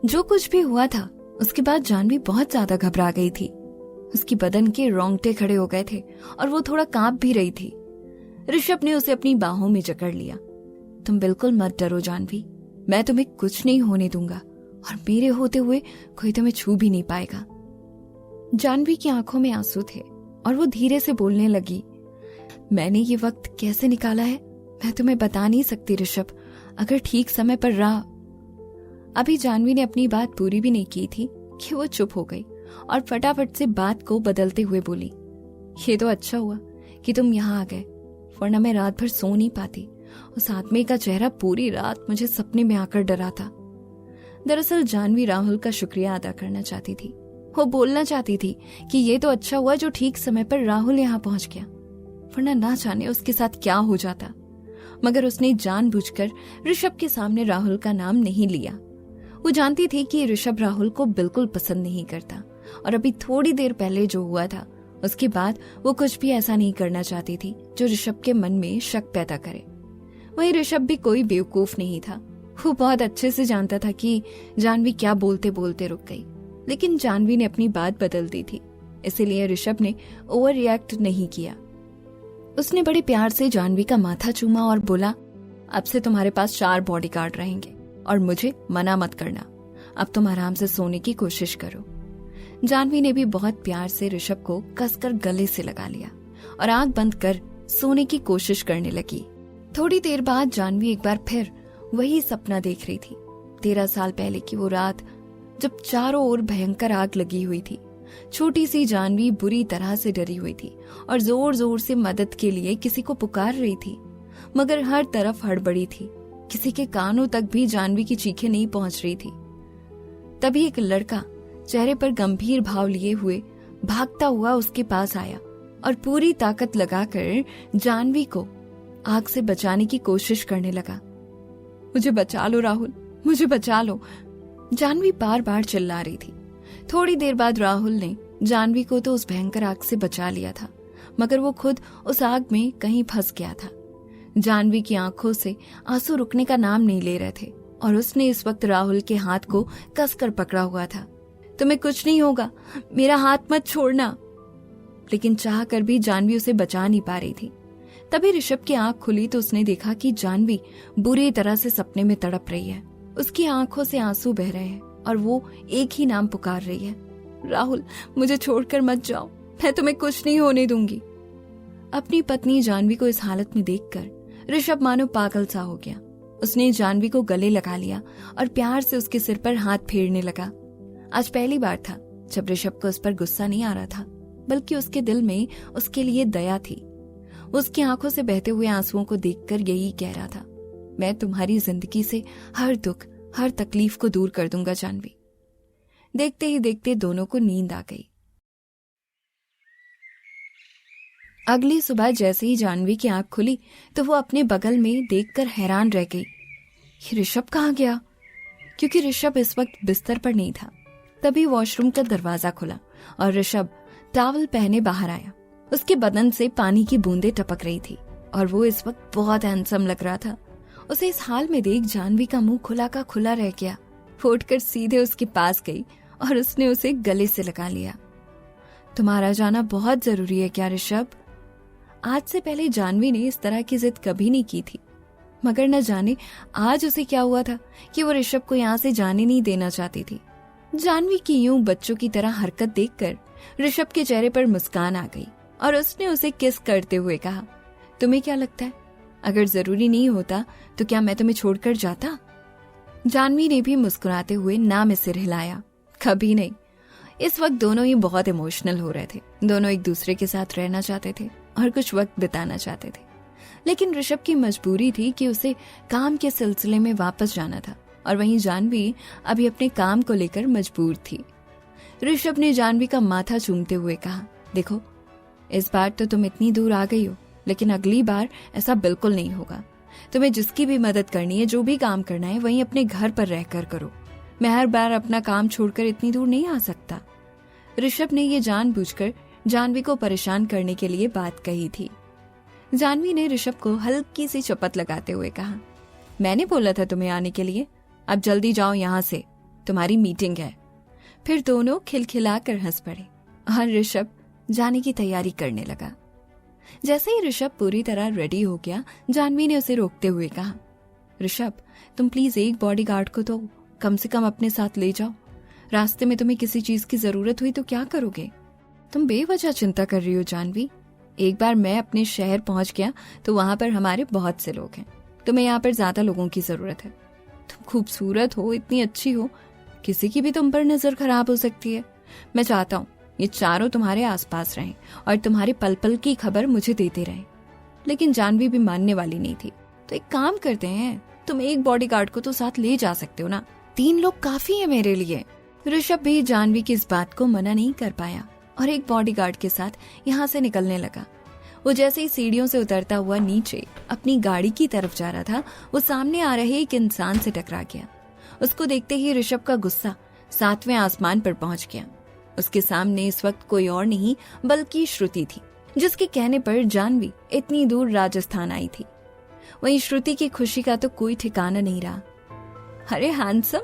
जो कुछ भी हुआ था उसके बाद जानवी बहुत ज्यादा घबरा गई थी। उसकी बदन के रोंगटे खड़े हो गए थे और वो थोड़ा कांप भी रही थी। ऋषभ ने उसे अपनी बाहों में जकड़ लिया। तुम बिल्कुल मत डरो जानवी, मैं तुम्हें कुछ नहीं होने दूंगा और मेरे होते हुए कोई तुम्हें छू भी नहीं पाएगा। जानवी की आंखों में आंसू थे और वो धीरे से बोलने लगी, मैंने ये वक्त कैसे निकाला है मैं तुम्हें बता नहीं सकती ऋषभ, अगर ठीक समय पर रहा। अभी जानवी ने अपनी बात पूरी भी नहीं की थी कि वो चुप हो गई और फटाफट से बात को बदलते हुए बोली, ये तो अच्छा हुआ कि तुम यहाँ आ गए, वरना मैं रात भर सो नहीं पाती। उस आदमी का चेहरा पूरी रात मुझे सपने में आकर डराता। दरअसल जानवी राहुल का शुक्रिया अदा करना चाहती थी। वो बोलना चाहती थी कि ये तो अच्छा हुआ जो ठीक समय पर राहुल यहाँ पहुंच गया, वरना ना जाने उसके साथ क्या हो जाता। मगर उसने जानबूझकर ऋषभ के सामने राहुल का नाम नहीं लिया। वो जानती थी कि ऋषभ राहुल को बिल्कुल पसंद नहीं करता और अभी थोड़ी देर पहले जो हुआ था उसके बाद वो कुछ भी ऐसा नहीं करना चाहती थी जो ऋषभ के मन में शक पैदा करे। वहीं ऋषभ भी कोई बेवकूफ नहीं था। वो बहुत अच्छे से जानता था कि जानवी क्या बोलते बोलते रुक गई, लेकिन जानवी ने अपनी बात बदल दी थी, इसीलिए ऋषभ ने ओवर रिएक्ट नहीं किया। उसने बड़े प्यार से जानवी का माथा चूमा और बोला, अब से तुम्हारे पास 4 बॉडीगार्ड रहेंगे और मुझे मना मत करना। अब तुम आराम से सोने की कोशिश करो। जानवी ने भी बहुत प्यार से ऋषभ को कसकर गले से लगा लिया और आंख बंद कर सोने की कोशिश करने लगी। थोड़ी देर बाद जानवी एक बार फिर वही सपना देख रही थी। 13 साल पहले की वो रात जब चारों ओर भयंकर आग लगी हुई थी। छोटी सी जानवी बुरी तरह से डरी हुई थी और जोर जोर से मदद के लिए किसी को पुकार रही थी, मगर हर तरफ हड़बड़ी थी। किसी के कानों तक भी जानवी की चीखें नहीं पहुंच रही थी। तभी एक लड़का चेहरे पर गंभीर भाव लिए हुए भागता हुआ उसके पास आया और पूरी ताकत लगाकर जानवी को आग से बचाने की कोशिश करने लगा। मुझे बचा लो राहुल, मुझे बचा लो, जानवी बार बार चिल्ला रही थी। थोड़ी देर बाद राहुल ने जानवी को तो उस भयंकर आग से बचा लिया था, मगर वो खुद उस आग में कहीं फंस गया था। जानवी की आंखों से आंसू रुकने का नाम नहीं ले रहे थे और उसने इस वक्त राहुल के हाथ को कसकर पकड़ा हुआ था। तुम्हें कुछ नहीं होगा, मेरा हाथ मत छोड़ना। लेकिन चाह कर भी जानवी उसे बचा नहीं पा रही थी। तभी ऋषभ की आंख खुली तो उसने देखा कि जानवी बुरी तरह से सपने में तड़प रही है। उसकी आंखों से आंसू बह रहे हैं और वो एक ही नाम पुकार रही है, राहुल मुझे छोड़कर मत जाओ, मैं तुम्हें कुछ नहीं होने दूंगी। अपनी पत्नी जानवी को इस हालत में देखकर ऋषभ मानो पागल सा हो गया। उसने जानवी को गले लगा लिया और प्यार से उसके सिर पर हाथ फेरने लगा। आज पहली बार था जब ऋषभ को उस पर गुस्सा नहीं आ रहा था, बल्कि उसके दिल में उसके लिए दया थी। उसकी आंखों से बहते हुए आंसुओं को देखकर यही कह रहा था, मैं तुम्हारी जिंदगी से हर दुख हर तकलीफ को दूर कर दूंगा जानवी। देखते ही देखते दोनों को नींद आ गई। अगली सुबह जैसे ही जानवी की आंख खुली तो वो अपने बगल में देखकर हैरान रह गई, ये ऋषभ कहाँ गया? क्योंकि ऋषभ इस वक्त बिस्तर पर नहीं था। तभी वॉशरूम का दरवाजा खुला और ऋषभ टॉवल पहने बाहर आया। उसके बदन से पानी की बूंदें टपक रही थी और वो इस वक्त बहुत हैंडसम लग रहा था। उसे इस हाल में देख जानवी का मुंह खुला का खुला रह गया। उठकर सीधे उसके पास गई और उसने उसे गले से लगा लिया। तुम्हारा जाना बहुत जरूरी है क्या ऋषभ? आज से पहले जानवी ने इस तरह की जिद कभी नहीं की थी, मगर न जाने आज उसे क्या हुआ था कि वो ऋषभ को यहाँ से जाने नहीं देना चाहती थी। जानवी की यूं बच्चों की तरह हरकत देखकर ऋषभ के चेहरे पर मुस्कान आ गई और उसने उसे किस करते हुए कहा, तुम्हें क्या लगता है अगर जरूरी नहीं होता तो क्या मैं तुम्हें छोड़कर जाता? जानवी ने भी मुस्कुराते हुए ना में सिर हिलाया, कभी नहीं। इस वक्त दोनों ही बहुत इमोशनल हो रहे थे। दोनों एक दूसरे के साथ रहना चाहते थे और कुछ वक्त बिताना चाहते थे, लेकिन ऋषभ की मजबूरी थी कि उसे काम के सिलसिले में वापस जाना था और वहीं जानवी अभी अपने काम को लेकर मजबूर थी। ऋषभ ने जानवी का माथा चूमते हुए कहा, देखो इस बार तो तुम इतनी दूर आ गई हो, लेकिन अगली बार ऐसा बिल्कुल नहीं होगा। तुम्हें जिसकी भी मदद करनी है, जो भी काम करना है, वहीं अपने घर पर रहकर करो। मैं हर बार अपना काम छोड़कर इतनी दूर नहीं आ सकता। ऋषभ ने ये जानबूझकर जानवी को परेशान करने के लिए बात कही थी। जानवी ने ऋषभ को हल्की सी चपत लगाते हुए कहा, मैंने बोला था तुम्हें आने के लिए, अब जल्दी जाओ यहाँ से। तुम्हारी मीटिंग है। फिर दोनों खिलखिलाकर हंस पड़े और ऋषभ जाने की तैयारी करने लगा। जैसे ही ऋषभ पूरी तरह रेडी हो गया, जाह्नवी ने उसे रोकते हुए कहा, ऋषभ, तुम प्लीज एक बॉडीगार्ड को तो कम से कम अपने साथ ले जाओ। रास्ते में तुम्हें किसी चीज की जरूरत हुई तो क्या करोगे? तुम बेवजह चिंता कर रही हो जाह्नवी। एक बार मैं अपने शहर पहुंच गया तो वहां पर हमारे बहुत से लोग हैं। तुम्हें यहाँ पर ज्यादा लोगों की जरूरत है। तुम खूबसूरत हो, इतनी अच्छी हो, किसी की भी तुम पर नजर खराब हो सकती है। मैं चाहता हूँ ये चारों तुम्हारे आसपास रहें और तुम्हारे पल पल की खबर मुझे देते रहें। लेकिन जाह्नवी भी मानने वाली नहीं थी। तो एक काम करते हैं, तुम एक बॉडीगार्ड को तो साथ ले जा सकते हो ना, 3 लोग काफी है मेरे लिए। ऋषभ भी जाह्नवी की इस बात को मना नहीं कर पाया और एक बॉडीगार्ड के साथ यहाँ से निकलने लगा। वो जैसे ही सीढ़ियों से उतरता हुआ नीचे अपनी गाड़ी की तरफ जा रहा था, वो सामने आ रहे एक इंसान से टकरा गया। उसको देखते ही ऋषभ का गुस्सा 7वें आसमान पर पहुंच गया। उसके सामने इस वक्त कोई और नहीं बल्कि श्रुति थी, जिसके कहने पर जाह्नवी इतनी दूर राजस्थान आई थी। वहीं श्रुति की खुशी का तो कोई ठिकाना नहीं रहा। अरे हैंडसम,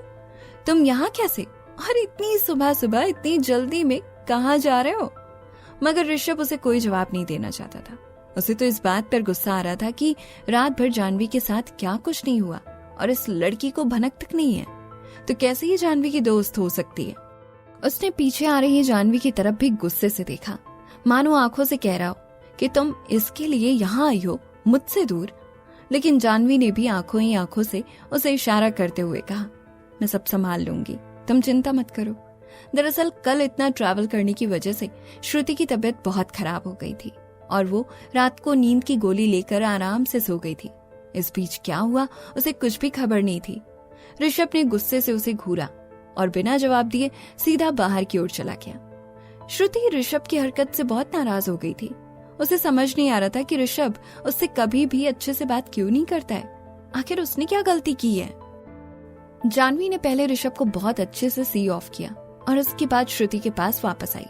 तुम यहाँ कैसे? और इतनी सुबह सुबह इतनी जल्दी में कहाँ जा रहे हो? मगर ऋषभ उसे कोई जवाब नहीं देना चाहता था। उसे तो इस बात पर गुस्सा आ रहा था कि रात भर जाह्नवी के साथ क्या कुछ नहीं हुआ और इस लड़की को भनक तक नहीं है, तो कैसे ये जाह्नवी की दोस्त हो सकती है। उसने पीछे आ रही जाह्नवी की तरफ भी गुस्से से देखा, मानो आंखों से कह रहा हो कि तुम इसके लिए यहाँ आई हो मुझसे दूर। लेकिन जाह्नवी ने भी आंखों ही आंखों से उसे इशारा करते हुए कहा, मैं सब संभाल लूंगी, तुम चिंता मत करो। दरअसल कल इतना ट्रैवल करने की वजह से श्रुति की तबीयत बहुत खराब हो गई थी और वो रात को नींद की गोली लेकर आराम से सो गई थी। इस बीच क्या हुआ उसे कुछ भी खबर नहीं थी। ऋषभ ने गुस्से से उसे घूरा और बिना जवाब दिए सीधा बाहर की ओर चला गया। श्रुति ऋषभ की हरकत से बहुत नाराज हो गई थी। उसे समझ नहीं आ रहा था कि ऋषभ उससे कभी भी अच्छे से बात क्यों नहीं करता है। आखिर उसने क्या गलती की है? जाह्नवी ने पहले ऋषभ को बहुत अच्छे से सी ऑफ किया और उसके बाद श्रुति के पास वापस आई।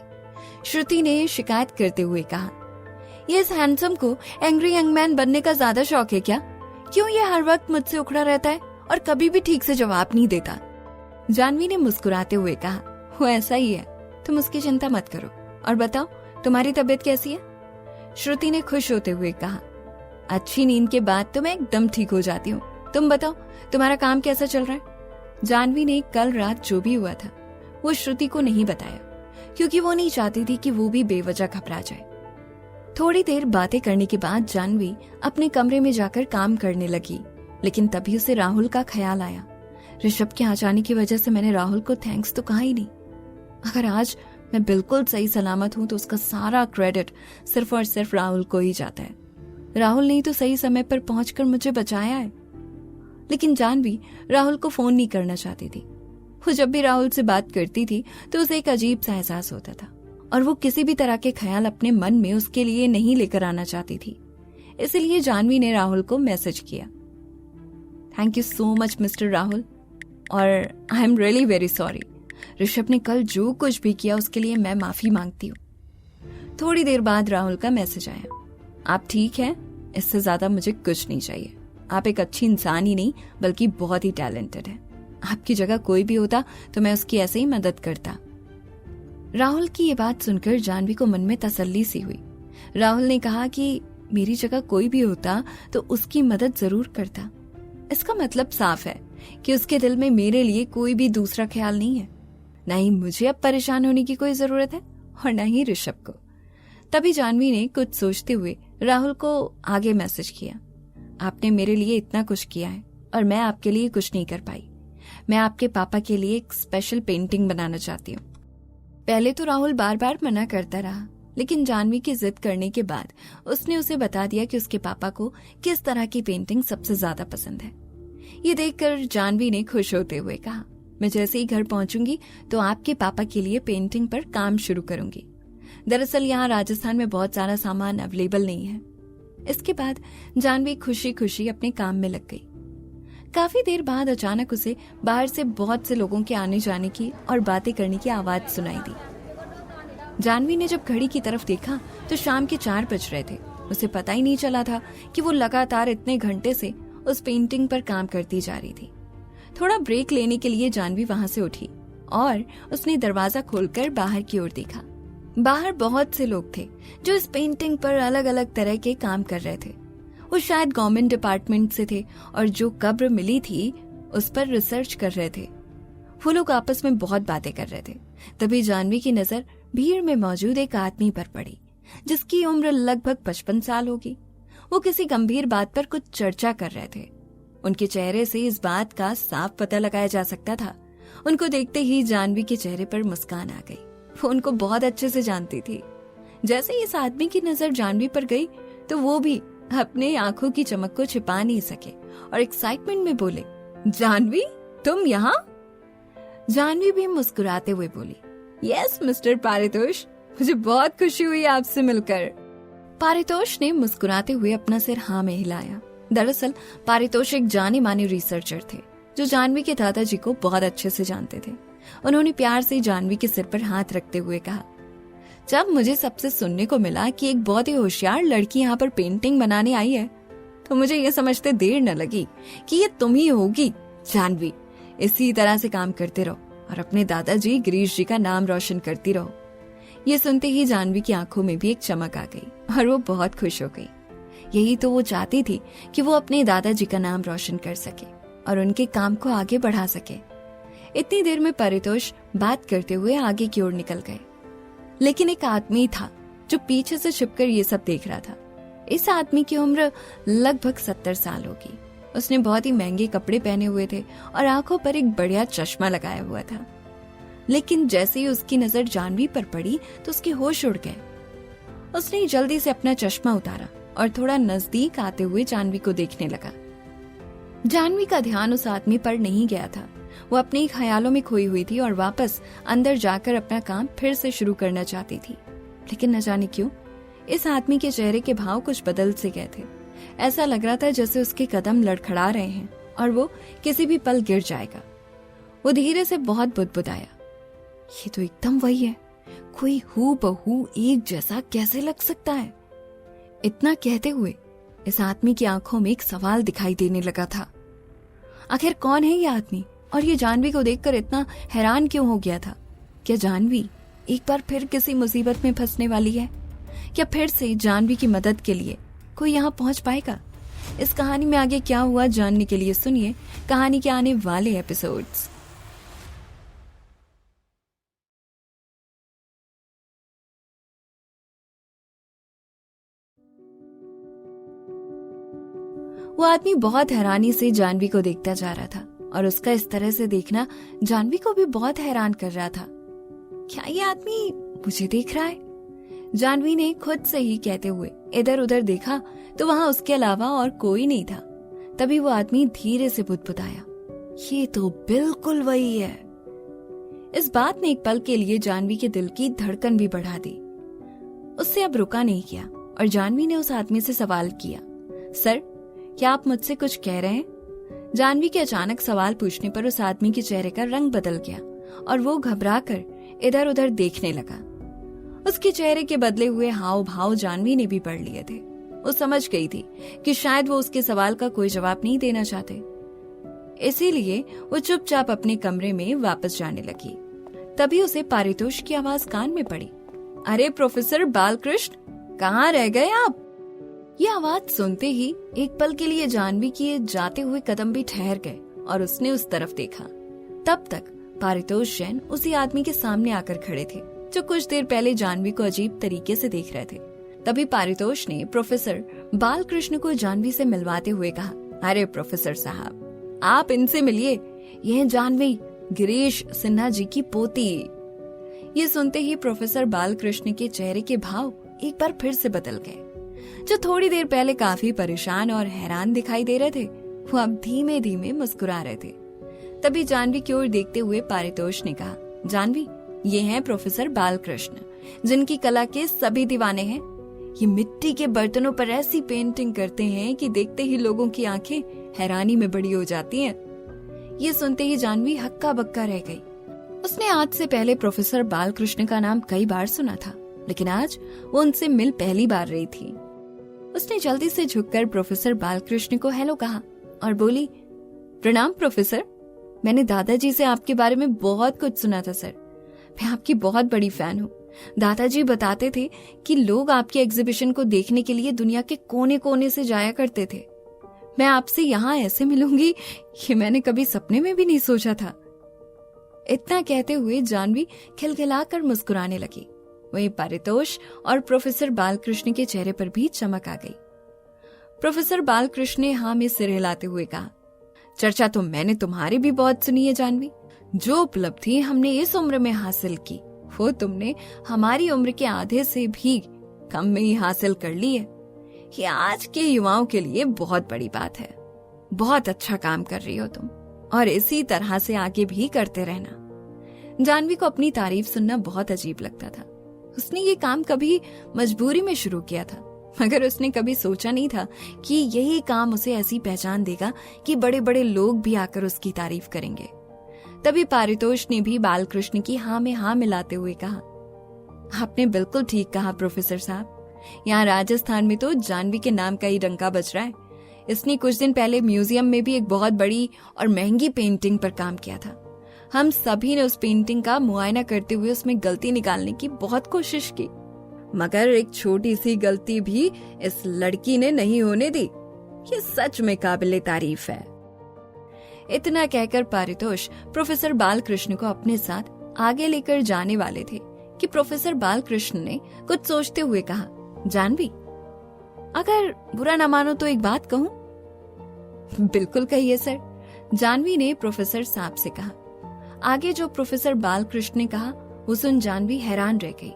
श्रुति ने शिकायत करते हुए कहा, ये इस हैंडसम को एंग्री यंग मैन बनने का ज्यादा शौक है क्या? क्यों ये हर वक्त मुझसे उखड़ा रहता है और कभी भी ठीक से जवाब नहीं देता? जाह्नवी ने मुस्कुराते हुए कहा, वो ऐसा ही है, तुम उसकी चिंता मत करो। और बताओ तुम्हारी तबीयत कैसी है? श्रुति ने खुश होते हुए कहा, अच्छी नींद के बाद तो मैं एकदम ठीक हो जाती हूँ। तुम बताओ तुम्हारा काम कैसा चल रहा है? जाह्नवी ने कल रात जो भी हुआ था वो श्रुति को नहीं बताया, क्योंकि वो नहीं चाहती थी कि वो भी बेवजह घबरा जाए। थोड़ी देर बातें करने के बाद जाह्नवी अपने कमरे में जाकर काम करने लगी, लेकिन तभी उसे राहुल का ख्याल आया। ऋषभ के आ जाने की वजह से मैंने राहुल को थैंक्स तो कहा ही नहीं। अगर आज मैं बिल्कुल सही सलामत हूं तो उसका सारा क्रेडिट सिर्फ और सिर्फ राहुल को ही जाता है। राहुल ने तो सही समय पर पहुंचकर मुझे बचाया है। लेकिन जाह्नवी राहुल को फोन नहीं करना चाहती थी। वो जब भी राहुल से बात करती थी तो उसे एक अजीब सा एहसास होता था और वो किसी भी तरह के ख्याल अपने मन में उसके लिए नहीं लेकर आना चाहती थी। इसलिए जाह्नवी ने राहुल को मैसेज किया, thank you so much mister Rahul, और I am really very sorry. Rishabh ने कल जो कुछ भी किया उसके लिए मैं माफी मांगती हूँ। थोड़ी देर बाद राहुल का मैसेज आया, आप ठीक हैं? इससे ज्यादा मुझे कुछ नहीं चाहिए। आप एक अच्छी इंसान ही नहीं बल्कि बहुत ही टैलेंटेड है। आपकी जगह कोई भी होता तो मैं उसकी ऐसे ही मदद करता। राहुल की ये बात सुनकर जाह्नवी को मन में तसल्ली सी हुई। राहुल ने कहा कि मेरी जगह कोई भी होता तो उसकी मदद जरूर करता। इसका मतलब साफ है कि उसके दिल में मेरे लिए कोई भी दूसरा ख्याल नहीं है। न ही मुझे अब परेशान होने की कोई जरूरत है और न ही ऋषभ को। तभी जाह्नवी ने कुछ सोचते हुए राहुल को आगे मैसेज किया, आपने मेरे लिए इतना कुछ किया है और मैं आपके लिए कुछ नहीं कर पाई। मैं आपके पापा के लिए एक स्पेशल पेंटिंग बनाना चाहती हूँ। पहले तो राहुल बार बार मना करता रहा, लेकिन जाह्नवी की जिद करने के बाद उसने उसे बता दिया कि उसके पापा को किस तरह की पेंटिंग सबसे ज्यादा पसंद है। ये देखकर जाह्नवी ने खुश होते हुए कहा, मैं जैसे ही घर पहुंचूंगी तो आपके पापा के लिए पेंटिंग पर काम शुरू करूंगी। दरअसल यहाँ राजस्थान में बहुत सारा सामान अवेलेबल नहीं है। इसके बाद जाह्नवी खुशी खुशी अपने काम में लग गई। काफी देर बाद अचानक उसे बाहर से बहुत से लोगों के आने जाने की और बातें करने की आवाज सुनाई दी। जाह्नवी ने जब घड़ी की तरफ देखा तो शाम के 4 बज रहे थे। उसे पता ही नहीं चला था कि वो लगातार इतने घंटे से उस पेंटिंग पर काम करती जा रही थी। थोड़ा ब्रेक लेने के लिए जानवी वहां से उठी और उसने दरवाजा खोलकर बाहर की ओर देखा। बाहर बहुत से लोग थे जो इस पेंटिंग पर अलग अलग तरह के काम कर रहे थे। वो शायद गवर्नमेंट डिपार्टमेंट से थे और जो कब्र मिली थी उस पर रिसर्च कर रहे थे। वो लोग आपस में बहुत बातें कर रहे थे। तभी जानवी की नजर भीड़ में मौजूद एक आदमी पर पड़ी जिसकी उम्र लगभग 55 साल होगी। वो किसी गंभीर बात पर कुछ चर्चा कर रहे थे। उनके चेहरे से इस बात का साफ पता लगाया जा सकता था। उनको देखते ही जानवी के चेहरे पर मुस्कान आ गई। वो उनको बहुत अच्छे से जानती थी। जैसे ही इस आदमी की नजर जानवी पर गई तो वो भी अपने आंखों की चमक को छिपा नहीं सके और एक्साइटमेंट में बोले, जानवी तुम यहाँ? जानवी भी मुस्कुराते हुए बोली, यस मिस्टर पारितोष, मुझे बहुत खुशी हुई आपसे मिलकर। पारितोष ने मुस्कुराते हुए अपना सिर हाँ में हिलाया। दरअसल पारितोष एक जाने माने रिसर्चर थे जो जानवी के दादाजी को बहुत अच्छे से जानते थे। उन्होंने प्यार से जानवी के सिर पर हाथ रखते हुए कहा, जब मुझे सबसे सुनने को मिला कि एक बहुत ही होशियार लड़की यहाँ पर पेंटिंग बनाने आई है तो मुझे ये समझते देर न लगी कि ये तुम ही होगी। जानवी, इसी तरह से काम करते रहो और अपने दादाजी गिरीश जी का नाम रोशन करती रहो। ये सुनते ही जानवी की आंखों में भी एक चमक आ गई और वो बहुत खुश हो गई। यही तो वो चाहती थी कि वो अपने दादाजी का नाम रोशन कर सके और उनके काम को आगे बढ़ा सके। इतनी देर में पारितोष बात करते हुए आगे की ओर निकल गए, लेकिन एक आदमी था जो पीछे से छिपकर ये सब देख रहा था। इस आदमी की उम्र लगभग 70 साल होगी। उसने बहुत ही महंगे कपड़े पहने हुए थे और आंखों पर एक बढ़िया चश्मा लगाया हुआ था। लेकिन जैसे ही उसकी नजर जानवी पर पड़ी तो उसके होश उड़ गए। उसने जल्दी से अपना चश्मा उतारा और थोड़ा नजदीक आते हुए जानवी को देखने लगा। जानवी का ध्यान उस आदमी पर नहीं गया था। वो अपने ख्यालों में खोई हुई थी और वापस अंदर जाकर अपना काम फिर से शुरू करना चाहती थी। लेकिन न जाने क्यों इस आदमी के चेहरे के भाव कुछ बदल से गए थे। ऐसा लग रहा था जैसे उसके कदम लड़खड़ा रहे हैं और वो किसी भी पल गिर जाएगा। वो धीरे से बहुत बुदबुदाया, ये तो एकदम वही है, कोई हूबहू एक जैसा कैसे लग सकता है? इतना कहते हुए इस आदमी की आंखों में एक सवाल दिखाई देने लगा था। आखिर कौन है ये आदमी और ये जानवी को देखकर इतना हैरान क्यों हो गया था? क्या जानवी एक बार फिर किसी मुसीबत में फंसने वाली है? क्या फिर से जानवी की मदद के लिए कोई यहाँ पहुंच पाएगा? इस कहानी में आगे क्या हुआ जानने के लिए सुनिए कहानी के आने वाले एपिसोड्स। वो आदमी बहुत हैरानी से जानवी को देखता जा रहा था और उसका इस तरह से देखना जानवी को भी बहुत हैरान कर रहा था। क्या ये आदमी मुझे देख रहा है? जानवी ने खुद से ही कहते हुए इधर उधर देखा तो वहां उसके अलावा और कोई नहीं था। तभी वो आदमी धीरे से बुदबुदाया, ये तो बिल्कुल वही है। इस बात ने एक पल के लिए जानवी के दिल की धड़कन भी बढ़ा दी। उससे अब रुका नहीं गया और जानवी ने उस आदमी से सवाल किया, सर क्या आप मुझसे कुछ कह रहे हैं? जानवी के अचानक सवाल पूछने पर उस आदमी के चेहरे का रंग बदल गया और वो घबराकर इधर उधर देखने लगा। उसके चेहरे के बदले हुए हाव भाव जानवी ने भी पढ़ लिए थे। वो समझ गई थी कि शायद वो उसके सवाल का कोई जवाब नहीं देना चाहते, इसीलिए वो चुपचाप अपने कमरे में वापस जाने लगी। तभी उसे पारितोष की आवाज कान में पड़ी, अरे प्रोफेसर बालकृष्ण, कहाँ रह गए आप? ये आवाज सुनते ही एक पल के लिए जानवी के जाते हुए कदम भी ठहर गए और उसने उस तरफ देखा। तब तक पारितोष जैन उसी आदमी के सामने आकर खड़े थे जो कुछ देर पहले जानवी को अजीब तरीके से देख रहे थे। तभी पारितोष ने प्रोफेसर बालकृष्ण को जानवी से मिलवाते हुए कहा, अरे प्रोफेसर साहब, आप इनसे मिलिए, यह जानवी गिरीश सिन्हा जी की पोती। ये सुनते ही प्रोफेसर बालकृष्ण के चेहरे के भाव एक बार फिर से बदल गए। जो थोड़ी देर पहले काफी परेशान और हैरान दिखाई दे रहे थे वो अब धीमे धीमे मुस्कुरा रहे थे। तभी जानवी की ओर देखते हुए पारितोष ने कहा, जानवी, ये हैं प्रोफेसर बालकृष्ण, जिनकी कला के सभी दीवाने हैं। ये मिट्टी के बर्तनों पर ऐसी पेंटिंग करते हैं कि देखते ही लोगों की आंखें हैरानी में बड़ी हो जाती हैं। ये सुनते ही जानवी हक्का बक्का रह गई। उसने आज से पहले प्रोफेसर बालकृष्ण का नाम कई बार सुना था, लेकिन आज वो उनसे मिल पहली बार रही थी। उसने जल्दी से झुककर प्रोफेसर बालकृष्ण को हेलो कहा और बोली, प्रणाम प्रोफेसर, मैंने दादाजी से आपके बारे में बहुत कुछ सुना था सर। मैं आपकी बहुत बड़ी फैन हूँ। दादाजी बताते थे कि लोग आपके एग्जीबिशन को देखने के लिए दुनिया के कोने कोने से जाया करते थे। मैं आपसे यहाँ ऐसे मिलूंगी ये मैंने कभी सपने में भी नहीं सोचा था। इतना कहते हुए जानवी खिलखिलाकर मुस्कुराने लगी। वहीं पारितोष और प्रोफेसर बालकृष्ण के चेहरे पर भी चमक आ गई। प्रोफेसर बालकृष्ण ने हाँ में सिर हिलाते हुए कहा, चर्चा तो मैंने तुम्हारी भी बहुत सुनी है जानवी। जो उपलब्धि हमने इस उम्र में हासिल की वो तुमने हमारी उम्र के आधे से भी कम में ही हासिल कर ली है। ये आज के युवाओं के लिए बहुत बड़ी बात है। बहुत अच्छा काम कर रही हो तुम और इसी तरह से आगे भी करते रहना। जानवी को अपनी तारीफ सुनना बहुत अजीब लगता था। उसने ये काम कभी मजबूरी में शुरू किया था, मगर उसने कभी सोचा नहीं था कि यही काम उसे ऐसी पहचान देगा कि बड़े बड़े लोग भी आकर उसकी तारीफ करेंगे। तभी पारितोष ने भी बालकृष्ण की हाँ में हाँ मिलाते हुए कहा, आपने बिल्कुल ठीक कहा प्रोफेसर साहब। यहाँ राजस्थान में तो जानवी के नाम का ही डंका बज रहा है। इसने कुछ दिन पहले म्यूजियम में भी एक बहुत बड़ी और महंगी पेंटिंग पर काम किया था। हम सभी ने उस पेंटिंग का मुआयना करते हुए उसमें गलती निकालने की बहुत कोशिश की, मगर एक छोटी सी गलती भी इस लड़की ने नहीं होने दी। ये सच में काबिले तारीफ है। इतना कहकर पारितोष प्रोफेसर बालकृष्ण को अपने साथ आगे लेकर जाने वाले थे कि प्रोफेसर बालकृष्ण ने कुछ सोचते हुए कहा, जानवी अगर बुरा न मानो तो एक बात कहूं? बिल्कुल कहिए सर, जानवी ने प्रोफेसर साहब से कहा। आगे जो प्रोफेसर बालकृष्ण ने कहा वो सुन जानवी हैरान रह गई।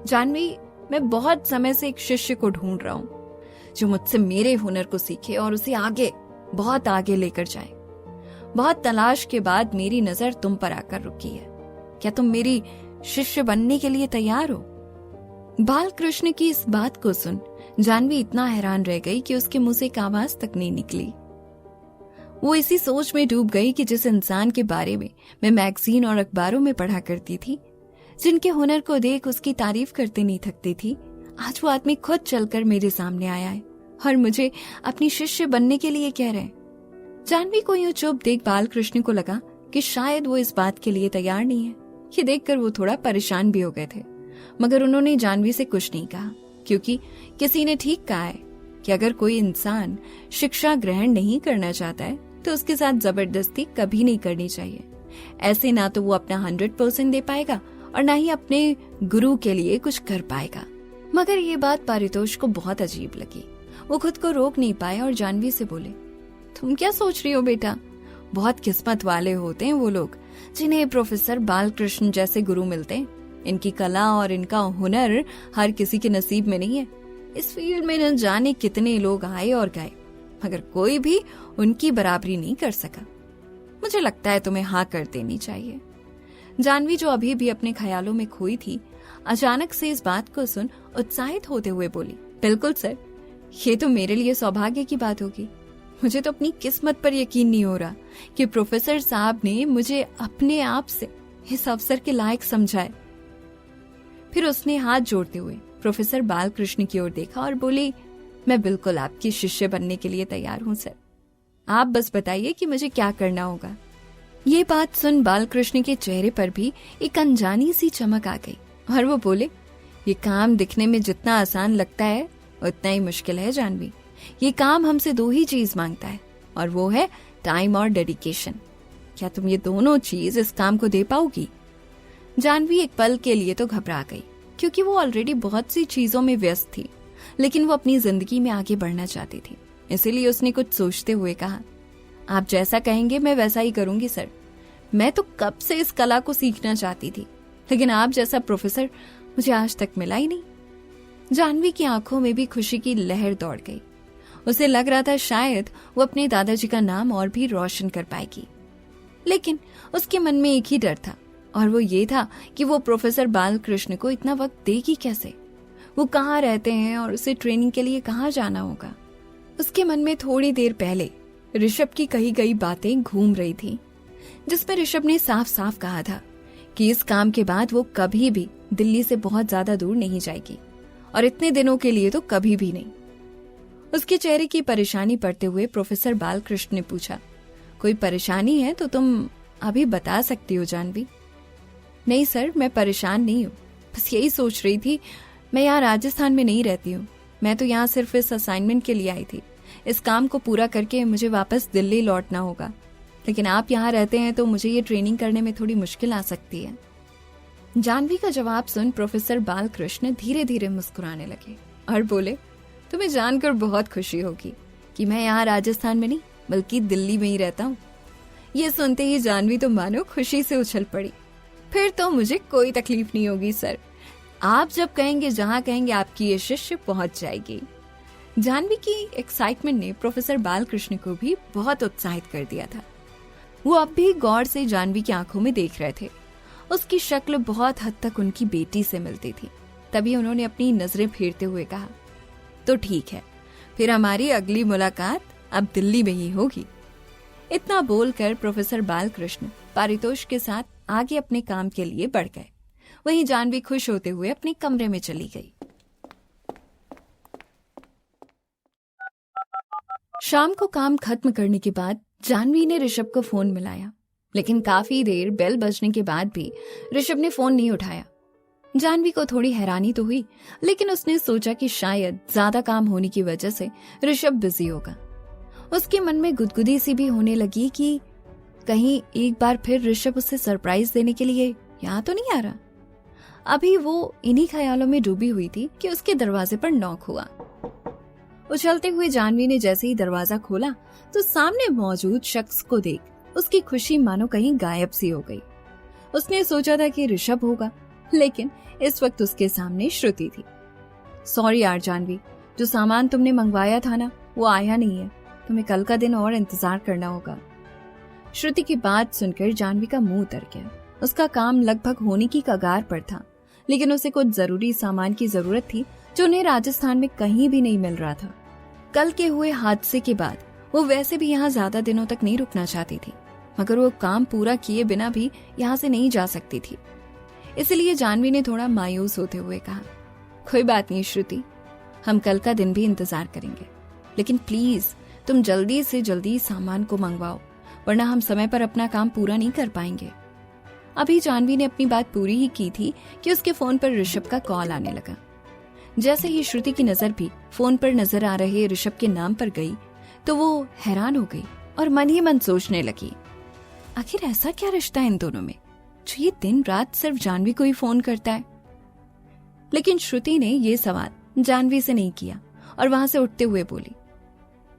जानवी, मैं बहुत समय से एक शिष्य को ढूंढ रहा हूँ जो मुझसे मेरे हुनर को सीखे और उसे आगे, बहुत आगे लेकर जाए। बहुत तलाश के बाद मेरी नजर तुम पर आकर रुकी है। क्या तुम मेरी शिष्य बनने के लिए तैयार हो? बालकृष्ण की इस बात को सुन जानवी इतना हैरान रह गई कि उसके मुंह से एक आवाज तक नहीं निकली। वो इसी सोच में डूब गई कि जिस इंसान के बारे में मैं मैगजीन और अखबारों में पढ़ा करती थी, जिनके हुनर को देख उसकी तारीफ करते नहीं थकती थी, आज वो आदमी खुद चलकर मेरे सामने आया है और मुझे अपनी शिष्य बनने के लिए कह रहे हैं। जानवी को यूं चुप देख बालकृष्ण को लगा कि शायद वो इस बात के लिए तैयार नहीं है। ये देखकर वो थोड़ा परेशान भी हो गए थे, मगर उन्होंने जानवी से कुछ नहीं कहा, क्योंकि किसी ने ठीक कहा है कि अगर कोई इंसान शिक्षा ग्रहण नहीं करना चाहता है तो उसके साथ जबरदस्ती कभी नहीं करनी चाहिए। ऐसे ना तो वो अपना 100% दे पाएगा और ना ही अपने गुरु के लिए कुछ कर पाएगा। मगर ये बात पारितोष को बहुत अजीब लगी। वो खुद को रोक नहीं पाए और जानवी से बोले, तुम क्या सोच रही हो बेटा? बहुत किस्मत वाले होते हैं वो लोग जिन्हें प्रोफेसर बालकृष्ण जैसे गुरु मिलते हैं। इनकी कला और इनका हुनर हर किसी के नसीब में नहीं है। इस फील्ड में न जाने कितने लोग आए और गए, मगर कोई भी उनकी बराबरी नहीं कर सका। मुझे लगता है तुम्हें हाँ कर देनी चाहिए। जानवी, जो अभी भी अपने ख्यालों में खोई थी, अचानक से इस बात को सुन उत्साहित होते हुए बोली, बिल्कुल सर, ये तो मेरे लिए सौभाग्य की बात होगी। मुझे तो अपनी किस्मत पर यकीन नहीं हो रहा कि प्रोफेसर साहब ने मुझे अपने आप से इस अवसर के लायक समझा है। फिर उसने हाथ जोड़ते हुए प्रोफेसर बालकृष्ण की ओर देखा और बोली, मैं बिल्कुल आपकी शिष्य बनने के लिए तैयार हूँ सर। आप बस बताइए कि मुझे क्या करना होगा। ये बात सुन बालकृष्ण के चेहरे पर भी एक अनजानी सी चमक आ गई और वो बोले, ये काम दिखने में जितना आसान लगता है उतना ही मुश्किल है जानवी। ये काम हमसे दो ही चीज मांगता है और वो है टाइम और डेडिकेशन। क्या तुम ये दोनों चीज इस काम को दे पाओगी? जानवी एक पल के लिए तो घबरा गई, क्योंकि वो ऑलरेडी बहुत सी चीजों में व्यस्त थी, लेकिन वो अपनी जिंदगी में आगे बढ़ना चाहती थी। इसीलिए उसने कुछ सोचते हुए कहा, आप जैसा कहेंगे मैं वैसा ही करूंगी सर। मैं तो कब से इस कला को सीखना चाहती थी, लेकिन आप जैसा प्रोफेसर मुझे आज तक मिला ही नहीं। जानवी की आंखों में भी खुशी की लहर दौड़ गई। उसे लग रहा था शायद वो अपने दादाजी का नाम और भी रोशन कर पाएगी, लेकिन उसके मन में एक ही डर था और वो ये था कि वो प्रोफेसर बालकृष्ण को इतना वक्त देगी कैसे। वो कहाँ रहते हैं और उसे ट्रेनिंग के लिए कहाँ जाना होगा। उसके मन में थोड़ी देर पहले ऋषभ की कही गई बातें घूम रही थी, जिसमें ऋषभ ने साफ साफ कहा था कि इस काम के बाद वो कभी भी दिल्ली से बहुत ज्यादा दूर नहीं जाएगी और इतने दिनों के लिए तो कभी भी नहीं। उसके चेहरे की परेशानी पड़ते हुए प्रोफेसर बालकृष्ण ने पूछा, कोई परेशानी है तो तुम अभी बता सकती हो जानवी। नहीं सर, मैं परेशान नहीं हूँ, बस यही सोच रही थी, मैं यहाँ राजस्थान में नहीं रहती हूँ। मैं तो यहाँ सिर्फ इस असाइनमेंट के लिए आई थी। इस काम को पूरा करके मुझे वापस दिल्ली लौटना होगा, लेकिन आप यहाँ रहते हैं तो मुझे ये ट्रेनिंग करने में थोड़ी मुश्किल आ सकती है। जानवी का जवाब सुन प्रोफेसर बालकृष्ण धीरे धीरे मुस्कुराने लगे और बोले, तुम्हें जानकर बहुत खुशी होगी कि मैं यहाँ राजस्थान में नहीं बल्कि दिल्ली में ही रहता हूँ। ये सुनते ही जानवी तो मानो खुशी से उछल पड़ी। फिर तो मुझे कोई तकलीफ नहीं होगी सर, आप जब कहेंगे जहाँ कहेंगे आपकी ये शिष्य पहुंच जाएगी। जानवी की एक्साइटमेंट ने प्रोफेसर बालकृष्ण को भी बहुत उत्साहित कर दिया था। वो अब भी गौर से जानवी की आंखों में देख रहे थे। उसकी शक्ल बहुत हद तक उनकी बेटी से मिलती थी। तभी उन्होंने अपनी नजरें फेरते हुए कहा, तो ठीक है, फिर हमारी अगली मुलाकात अब दिल्ली में ही होगी। इतना बोलकर प्रोफेसर बालकृष्ण पारितोष के साथ आगे अपने काम के लिए बढ़ गए। वहीं जानवी खुश होते हुए अपने कमरे में चली गई। शाम को काम खत्म करने के बाद जानवी ने ऋषभ को फोन मिलाया, लेकिन काफी देर बेल बजने के बाद भी ऋषभ ने फोन नहीं उठाया। जानवी को थोड़ी हैरानी तो हुई, लेकिन उसने सोचा कि शायद ज्यादा काम होने की वजह से ऋषभ बिजी होगा। उसके मन में गुदगुदी सी भी होने लगी कि कहीं एक बार फिर ऋषभ उसे सरप्राइज देने के लिए यहाँ तो नहीं आ रहा। अभी वो इन्हीं ख्यालों में डूबी हुई थी कि उसके दरवाजे पर नॉक हुआ। उछलते हुए जानवी ने जैसे ही दरवाजा खोला तो सामने मौजूद शख्स को देख उसकी खुशी मानो कहीं गायब सी हो गई। उसने सोचा था कि ऋषभ होगा, लेकिन इस वक्त उसके सामने श्रुति थी। सॉरी यार जानवी, जो सामान तुमने मंगवाया था ना वो आया नहीं है, तुम्हें कल का दिन और इंतजार करना होगा। श्रुति की बात सुनकर जानवी का मुंह उतर गया। उसका काम लगभग होने की कगार पर था, लेकिन उसे कुछ जरूरी सामान की जरूरत थी जो उन्हें राजस्थान में कहीं भी नहीं मिल रहा था। कल के हुए हादसे के बाद वो वैसे भी यहाँ ज्यादा दिनों तक नहीं रुकना चाहती थी, मगर वो काम पूरा किए बिना भी यहाँ से नहीं जा सकती थी। इसलिए जानवी ने थोड़ा मायूस होते हुए कहा, कोई बात नहीं श्रुति, हम कल का दिन भी इंतजार करेंगे, लेकिन प्लीज तुम जल्दी से जल्दी सामान को मंगवाओ, वरना हम समय पर अपना काम पूरा नहीं कर पाएंगे। अभी जानवी ने अपनी बात पूरी ही की थी कि उसके फोन पर ऋषभ का कॉल आने लगा। जैसे ही श्रुति की नजर भी फोन पर नजर आ रहे ऋषभ के नाम पर गई तो वो हैरान हो गई और मन ही मन सोचने लगी, आखिर ऐसा क्या रिश्ता है इन दोनों में जो ये दिन रात सिर्फ जानवी को ही फोन करता है। लेकिन श्रुति ने ये सवाल जानवी से नहीं किया और वहां से उठते हुए बोली,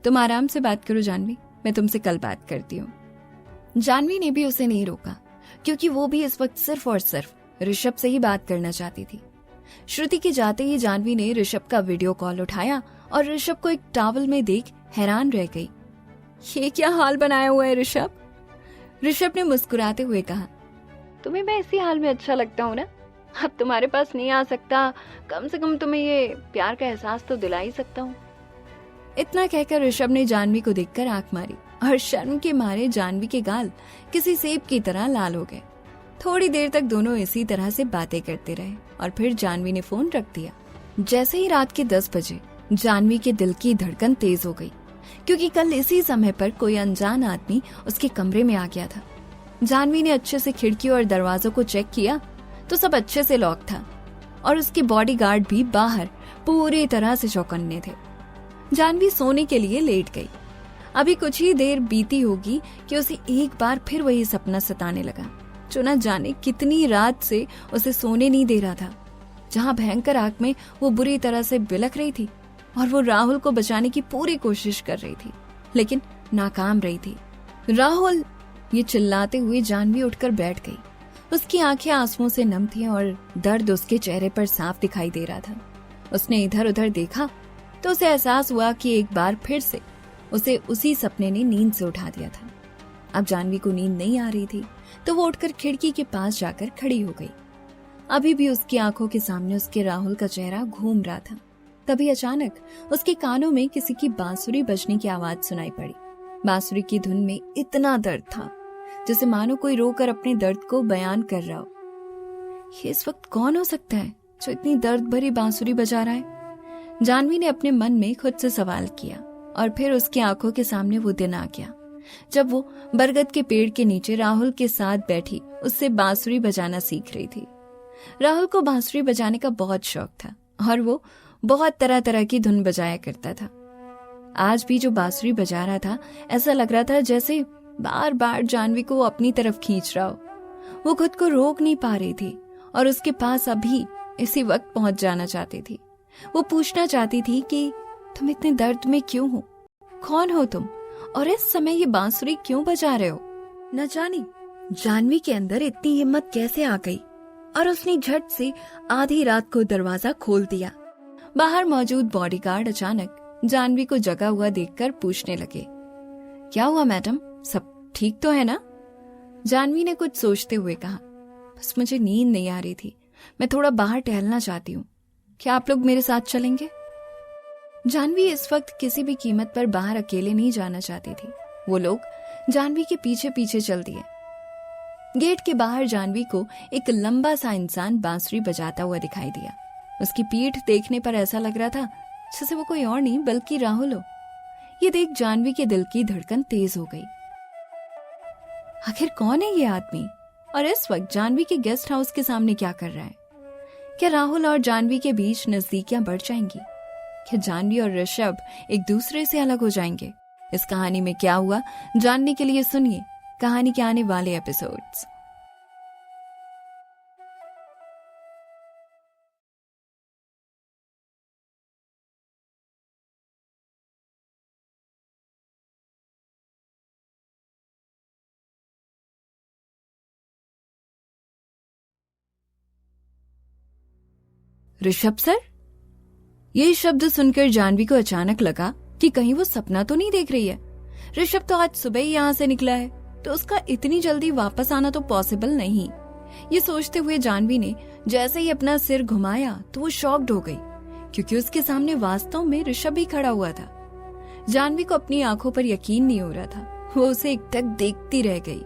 तुम आराम से बात करो जानवी, मैं तुमसे कल बात करती हूँ। जानवी ने भी उसे नहीं रोका, क्योंकि वो भी इस वक्त सिर्फ और सिर्फ ऋषभ से ही बात करना चाहती थी। श्रुति के जाते ही जानवी ने ऋषभ का वीडियो कॉल उठाया और ऋषभ को एक टॉवल में देख हैरान रह गई। ये क्या हाल बनाया हुआ है ऋषभ? ऋषभ ने मुस्कुराते हुए कहा, तुम्हें मैं इसी हाल में अच्छा लगता हूँ ना, अब तुम्हारे पास नहीं आ सकता, कम से कम तुम्हें ये प्यार का एहसास तो दिला ही सकता हूँ। इतना कहकर ऋषभ ने जानवी को देखकर आंख मारी और शर्म के मारे जानवी के गाल किसी सेब की तरह लाल हो गए। थोड़ी देर तक दोनों इसी तरह से बातें करते रहे और फिर जानवी ने फोन रख दिया। जैसे ही रात के 10 बजे जानवी के दिल की धड़कन तेज हो गई, क्योंकि कल इसी समय पर कोई अनजान आदमी उसके कमरे में आ गया था। जानवी ने अच्छे से खिड़की और दरवाजों को चेक किया तो सब अच्छे से लॉक था और उसके बॉडीगार्ड भी बाहर पूरी तरह से चौकन्ने थे। जानवी सोने के लिए लेट गई। अभी कुछ ही देर बीती होगी कि उसे एक बार फिर वही सपना सताने लगा जो न जाने कितनी रात से उसे सोने नहीं दे रहा था, जहां भयंकर आग में वो बुरी तरह से बिलख रही थी और वो राहुल को बचाने की पूरी कोशिश कर रही थी, लेकिन नाकाम रही थी। राहुल, ये चिल्लाते हुए जानवी उठकर बैठ गई। उसकी आंखें आंसुओं से नम थीं और दर्द उसके चेहरे पर साफ दिखाई दे रहा था। उसने इधर उधर देखा तो उसे एहसास हुआ कि एक बार फिर से उसे उसी सपने ने नींद से उठा दिया था। अब जानवी को नींद नहीं आ रही थी तो वो उठकर खिड़की के पास जाकर खड़ी हो गई। अभी भी उसकी आंखों के सामने उसके राहुल का चेहरा घूम रहा था। तभी अचानक उसके कानों में किसी की बांसुरी बजने की आवाज सुनाई पड़ी। बांसुरी की धुन में इतना दर्द था जैसे मानो कोई रोकर अपने दर्द को बयान कर रहा हो। ये इस वक्त कौन हो सकता है जो इतनी दर्द भरी बांसुरी बजा रहा है? जानवी ने अपने मन में खुद से सवाल किया और फिर उसकी आंखों के सामने वो दिन आ गया जब वो बरगद के पेड़ के नीचे राहुल के साथ बैठी उससे बांसुरी बजाना सीख रही थी। राहुल को बांसुरी बजाने का बहुत शौक था और वो बहुत तरह तरह की धुन बजाया करता था। आज भी जो बांसुरी बजा रहा था ऐसा लग रहा था जैसे बार बार जानवी को अपनी तरफ खींच रहा हो। वो खुद को रोक नहीं पा रही थी और उसके पास अभी इसी वक्त पहुंच जाना चाहती थी। वो पूछना चाहती थी कि तुम इतने दर्द में क्यों हो, कौन हो तुम, और इस समय ये बांसुरी क्यों बजा रहे हो। न जानी जानवी के अंदर इतनी हिम्मत कैसे आ गई और उसने झट से आधी रात को दरवाजा खोल दिया। बाहर मौजूद बॉडीगार्ड अचानक जानवी को जगा हुआ देखकर पूछने लगे, क्या हुआ मैडम, सब ठीक तो है ना? जानवी ने कुछ सोचते हुए कहा, बस मुझे नींद नहीं आ रही थी, मैं थोड़ा बाहर टहलना चाहती हूँ, क्या आप लोग मेरे साथ चलेंगे? जानवी इस वक्त किसी भी कीमत पर बाहर अकेले नहीं जाना चाहती थी। वो लोग जानवी के पीछे पीछे चल दिए। गेट के बाहर जानवी को एक लंबा सा इंसान बांसुरी बजाता हुआ दिखाई दिया। उसकी पीठ देखने पर ऐसा लग रहा था जैसे वो कोई और नहीं बल्कि राहुल हो। ये देख जानवी के दिल की धड़कन तेज हो गई। आखिर कौन है ये आदमी और इस वक्त जानवी के गेस्ट हाउस के सामने क्या कर रहा है? क्या राहुल और जानवी के बीच नजदीकियां बढ़ जाएंगी? क्या जानवी और ऋषभ एक दूसरे से अलग हो जाएंगे? इस कहानी में क्या हुआ जानने के लिए सुनिए कहानी के आने वाले एपिसोड्स। ऋषभ सर? यही शब्द सुनकर जानवी को अचानक लगा कि कहीं वो सपना तो नहीं देख रही है। ऋषभ तो आज सुबह ही यहाँ से निकला है, तो उसका इतनी जल्दी वापस आना तो पॉसिबल नहीं। ये सोचते हुए जानवी ने जैसे ही अपना सिर घुमाया तो वो शॉक्ड हो गई, क्योंकि उसके सामने वास्तव में ऋषभ ही खड़ा हुआ था। जानवी को अपनी आंखों पर यकीन नहीं हो रहा था। वो उसे एकटक देखती रह गई।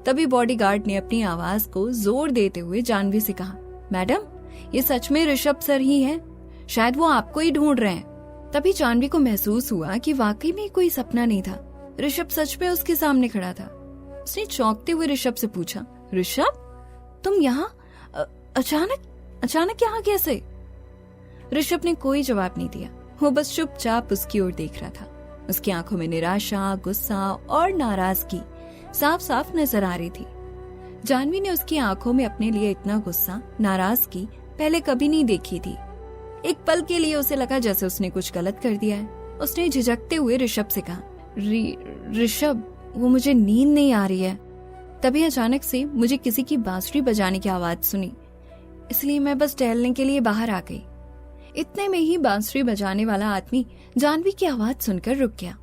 तभी बॉडीगार्ड ने अपनी आवाज को जोर देते हुए जानवी से कहा, मैडम, ये सच में ऋषभ सर ही हैं, शायद वो आपको ही ढूंढ रहे हैं। तभी जानवी को महसूस हुआ कि वाकई में कोई सपना नहीं था, ऋषभ सच में उसके सामने खड़ा था। उसने चौंकते हुए ऋषभ से पूछा, ऋषभ, तुम यहाँ अचानक यहाँ कैसे? ऋषभ ने कोई जवाब नहीं दिया। वो बस चुपचाप उसकी ओर देख रहा था। उसकी आंखों में निराशा, गुस्सा और नाराजगी साफ साफ नजर आ रही थी। जानवी ने उसकी आंखों में अपने लिए इतना गुस्सा, नाराजगी पहले कभी नहीं देखी थी। एक पल के लिए उसे लगा जैसे उसने कुछ गलत कर दिया है। उसने झिझकते हुए ऋषभ से कहा, ऋषभ, वो मुझे नींद नहीं आ रही है। तभी अचानक से मुझे किसी की बांसुरी बजाने की आवाज सुनी, इसलिए मैं बस टहलने के लिए बाहर आ गई। इतने में ही बांसुरी बजाने वाला आदमी जानवी की आवाज सुनकर रुक गया।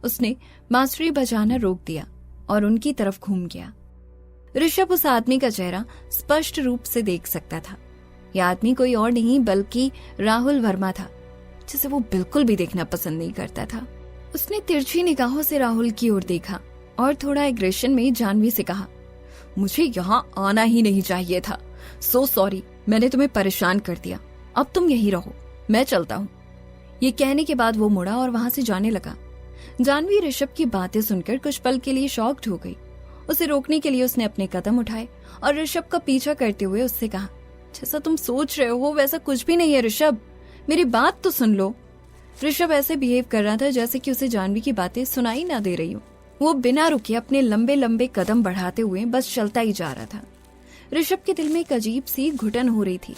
उसने बांसुरी बजाना रोक दिया और उनकी तरफ घूम गया। ऋषभ उस आदमी का चेहरा स्पष्ट रूप से देख सकता था। यह आदमी कोई और नहीं बल्कि राहुल वर्मा था, जिसे वो बिल्कुल भी देखना पसंद नहीं करता था। उसने तिरछी निगाहों से राहुल की ओर देखा और थोड़ा एग्रेशन में जानवी से कहा, मुझे यहाँ आना ही नहीं चाहिए था। सो सॉरी, मैंने तुम्हें परेशान कर दिया। अब तुम यहीं रहो, मैं चलता हूँ। ये कहने के बाद वो मुड़ा और वहां से जाने लगा। जानवी ऋषभ की बातें सुनकर कुछ पल के लिए शॉक्ड हो गई। उसे रोकने के लिए उसने अपने कदम उठाए और ऋषभ का पीछा करते हुए उससे कहा, जैसा तुम सोच रहे हो वैसा कुछ भी नहीं है ऋषभ, मेरी बात तो सुन लो। ऋषभ ऐसे बिहेव कर रहा था जैसे कि उसे जानवी की बातें सुनाई ना दे रही हो। वो बिना रुके अपने लंबे लंबे कदम बढ़ाते हुए बस चलता ही जा रहा था। ऋषभ के दिल में एक अजीब सी घुटन हो रही थी।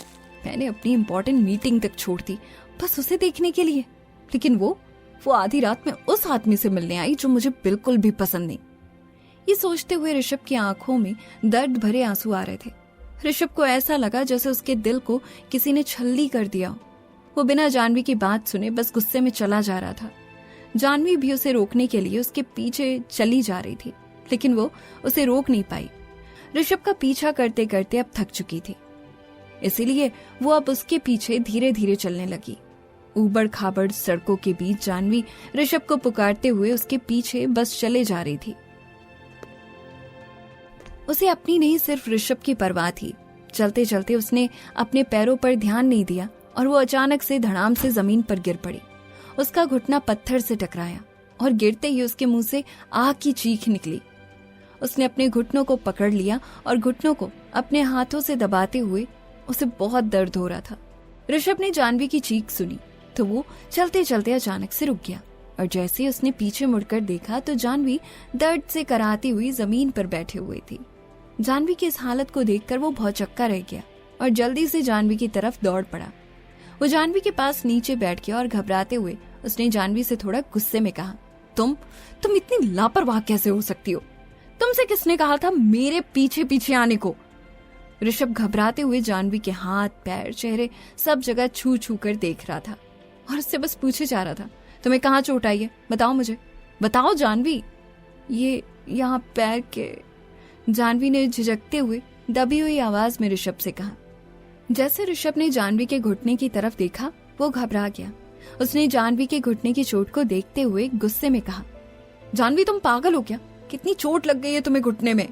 मैंने अपनी इंपॉर्टेंट मीटिंग तक छोड़ दी बस उसे देखने के लिए, लेकिन वो आधी रात में उस आदमी से मिलने आई जो मुझे बिल्कुल भी पसंद नहीं। ये सोचते हुए ऋषभ की आंखों में दर्द भरे आंसू आ रहे थे। ऋषभ को ऐसा लगा जैसे उसके दिल को किसी ने छल्ली कर दिया। वो बिना जानवी की बात सुने बस गुस्से में चला जा रहा था। जानवी भी उसे रोकने के लिए उसके पीछे चली जा रही थी, लेकिन वो उसे रोक नहीं पाई। ऋषभ का पीछा करते करते अब थक चुकी थी, इसीलिए वो अब उसके पीछे धीरे धीरे चलने लगी। ऊबड़ खाबड़ सड़कों के बीच जानवी ऋषभ को पुकारते हुए उसके पीछे बस चले जा रही थी। उसे अपनी नहीं सिर्फ ऋषभ की परवाह थी। चलते चलते उसने अपने पैरों पर ध्यान नहीं दिया और वो अचानक से धड़ाम से जमीन पर गिर पड़ी। उसका घुटना पत्थर से टकराया और गिरते ही उसके मुंह से आग की चीख निकली। उसने अपने घुटनों को पकड़ लिया और घुटनों को अपने हाथों से दबाते हुए, उसे बहुत दर्द हो रहा था। ऋषभ ने जाह्नवी की चीख सुनी तो वो चलते चलते अचानक से रुक गया और जैसे ही उसने पीछे मुड़कर देखा तो जाह्नवी दर्द से कराहती हुई जमीन पर बैठे हुई थी। जाह्नवी की इस हालत को देखकर वो भौचक्का रह गया और जल्दी से जाह्नवी की तरफ दौड़ पड़ा। वो जाह्नवी के पास नीचे बैठ गया और घबराते हुए उसने जाह्नवी से थोड़ा गुस्से में कहा, तुम इतनी लापरवाह कैसे हो सकती हो? तुमसे किसने कहा था मेरे पीछे पीछे आने को? ऋषभ घबराते हुए जाह्नवी के हाथ, पैर, चेहरे सब जगह छू छू कर देख रहा था और उससे बस पूछे जा रहा था, तुम्हें कहाँ चोट आई है? बताओ मुझे, बताओ जाह्नवी। ये यहाँ पैर के। जाह्नवी ने झिझकते हुए दबी हुई आवाज में ऋषभ से कहा। जैसे ऋषभ ने जाह्नवी के घुटने की तरफ देखा वो घबरा गया। उसने जाह्नवी के घुटने की चोट को देखते हुए गुस्से में कहा, जाह्नवी तुम पागल हो क्या? कितनी चोट लग गई है तुम्हें घुटने में?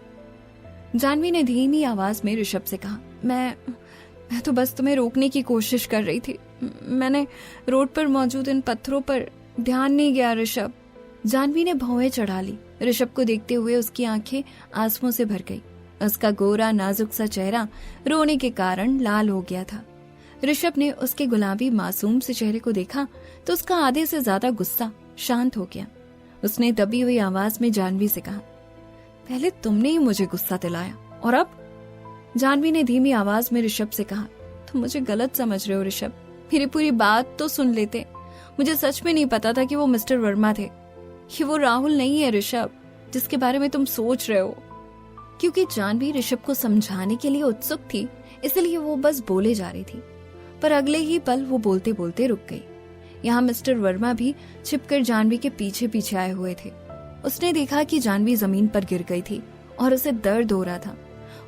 जाह्नवी ने धीमी आवाज में ऋषभ से कहा, मैं तो बस तुम्हें रोकने की कोशिश कर रही थी। मैंने रोड पर मौजूद इन पत्थरों पर ध्यान नहीं गया ऋषभ। जाह्नवी ने भौहें चढ़ा ली। ऋषभ को देखते हुए उसकी आंखें आंसुओं से भर गई। उसका गोरा नाजुक सा चेहरा रोने के कारण लाल हो गया था। ऋषभ ने उसके गुलाबी मासूम से चेहरे को देखा तो उसका आधे से ज्यादा गुस्सा शांत हो गया। उसने दबी हुई आवाज में जाह्नवी से कहा, पहले तुमने ही मुझे गुस्सा दिलाया और अब? जाह्नवी ने धीमी आवाज में ऋषभ से कहा, तुम मुझे गलत समझ रहे हो ऋषभ, मेरी पूरी बात तो सुन लेते। मुझे सच में नहीं पता था कि वो मिस्टर वर्मा थे। कि वो राहुल नहीं है ऋषभ जिसके बारे में तुम सोच रहे हो। क्योंकि जाह्नवी ऋषभ को समझाने के लिए उत्सुक थी इसलिए वो बस बोले जा रही थी, पर अगले ही पल वो बोलते बोलते रुक गई। यहाँ मिस्टर वर्मा भी छिपकर जाह्नवी के पीछे पीछे आए हुए थे। उसने देखा कि जाह्नवी जमीन पर गिर गई थी और उसे दर्द हो रहा था।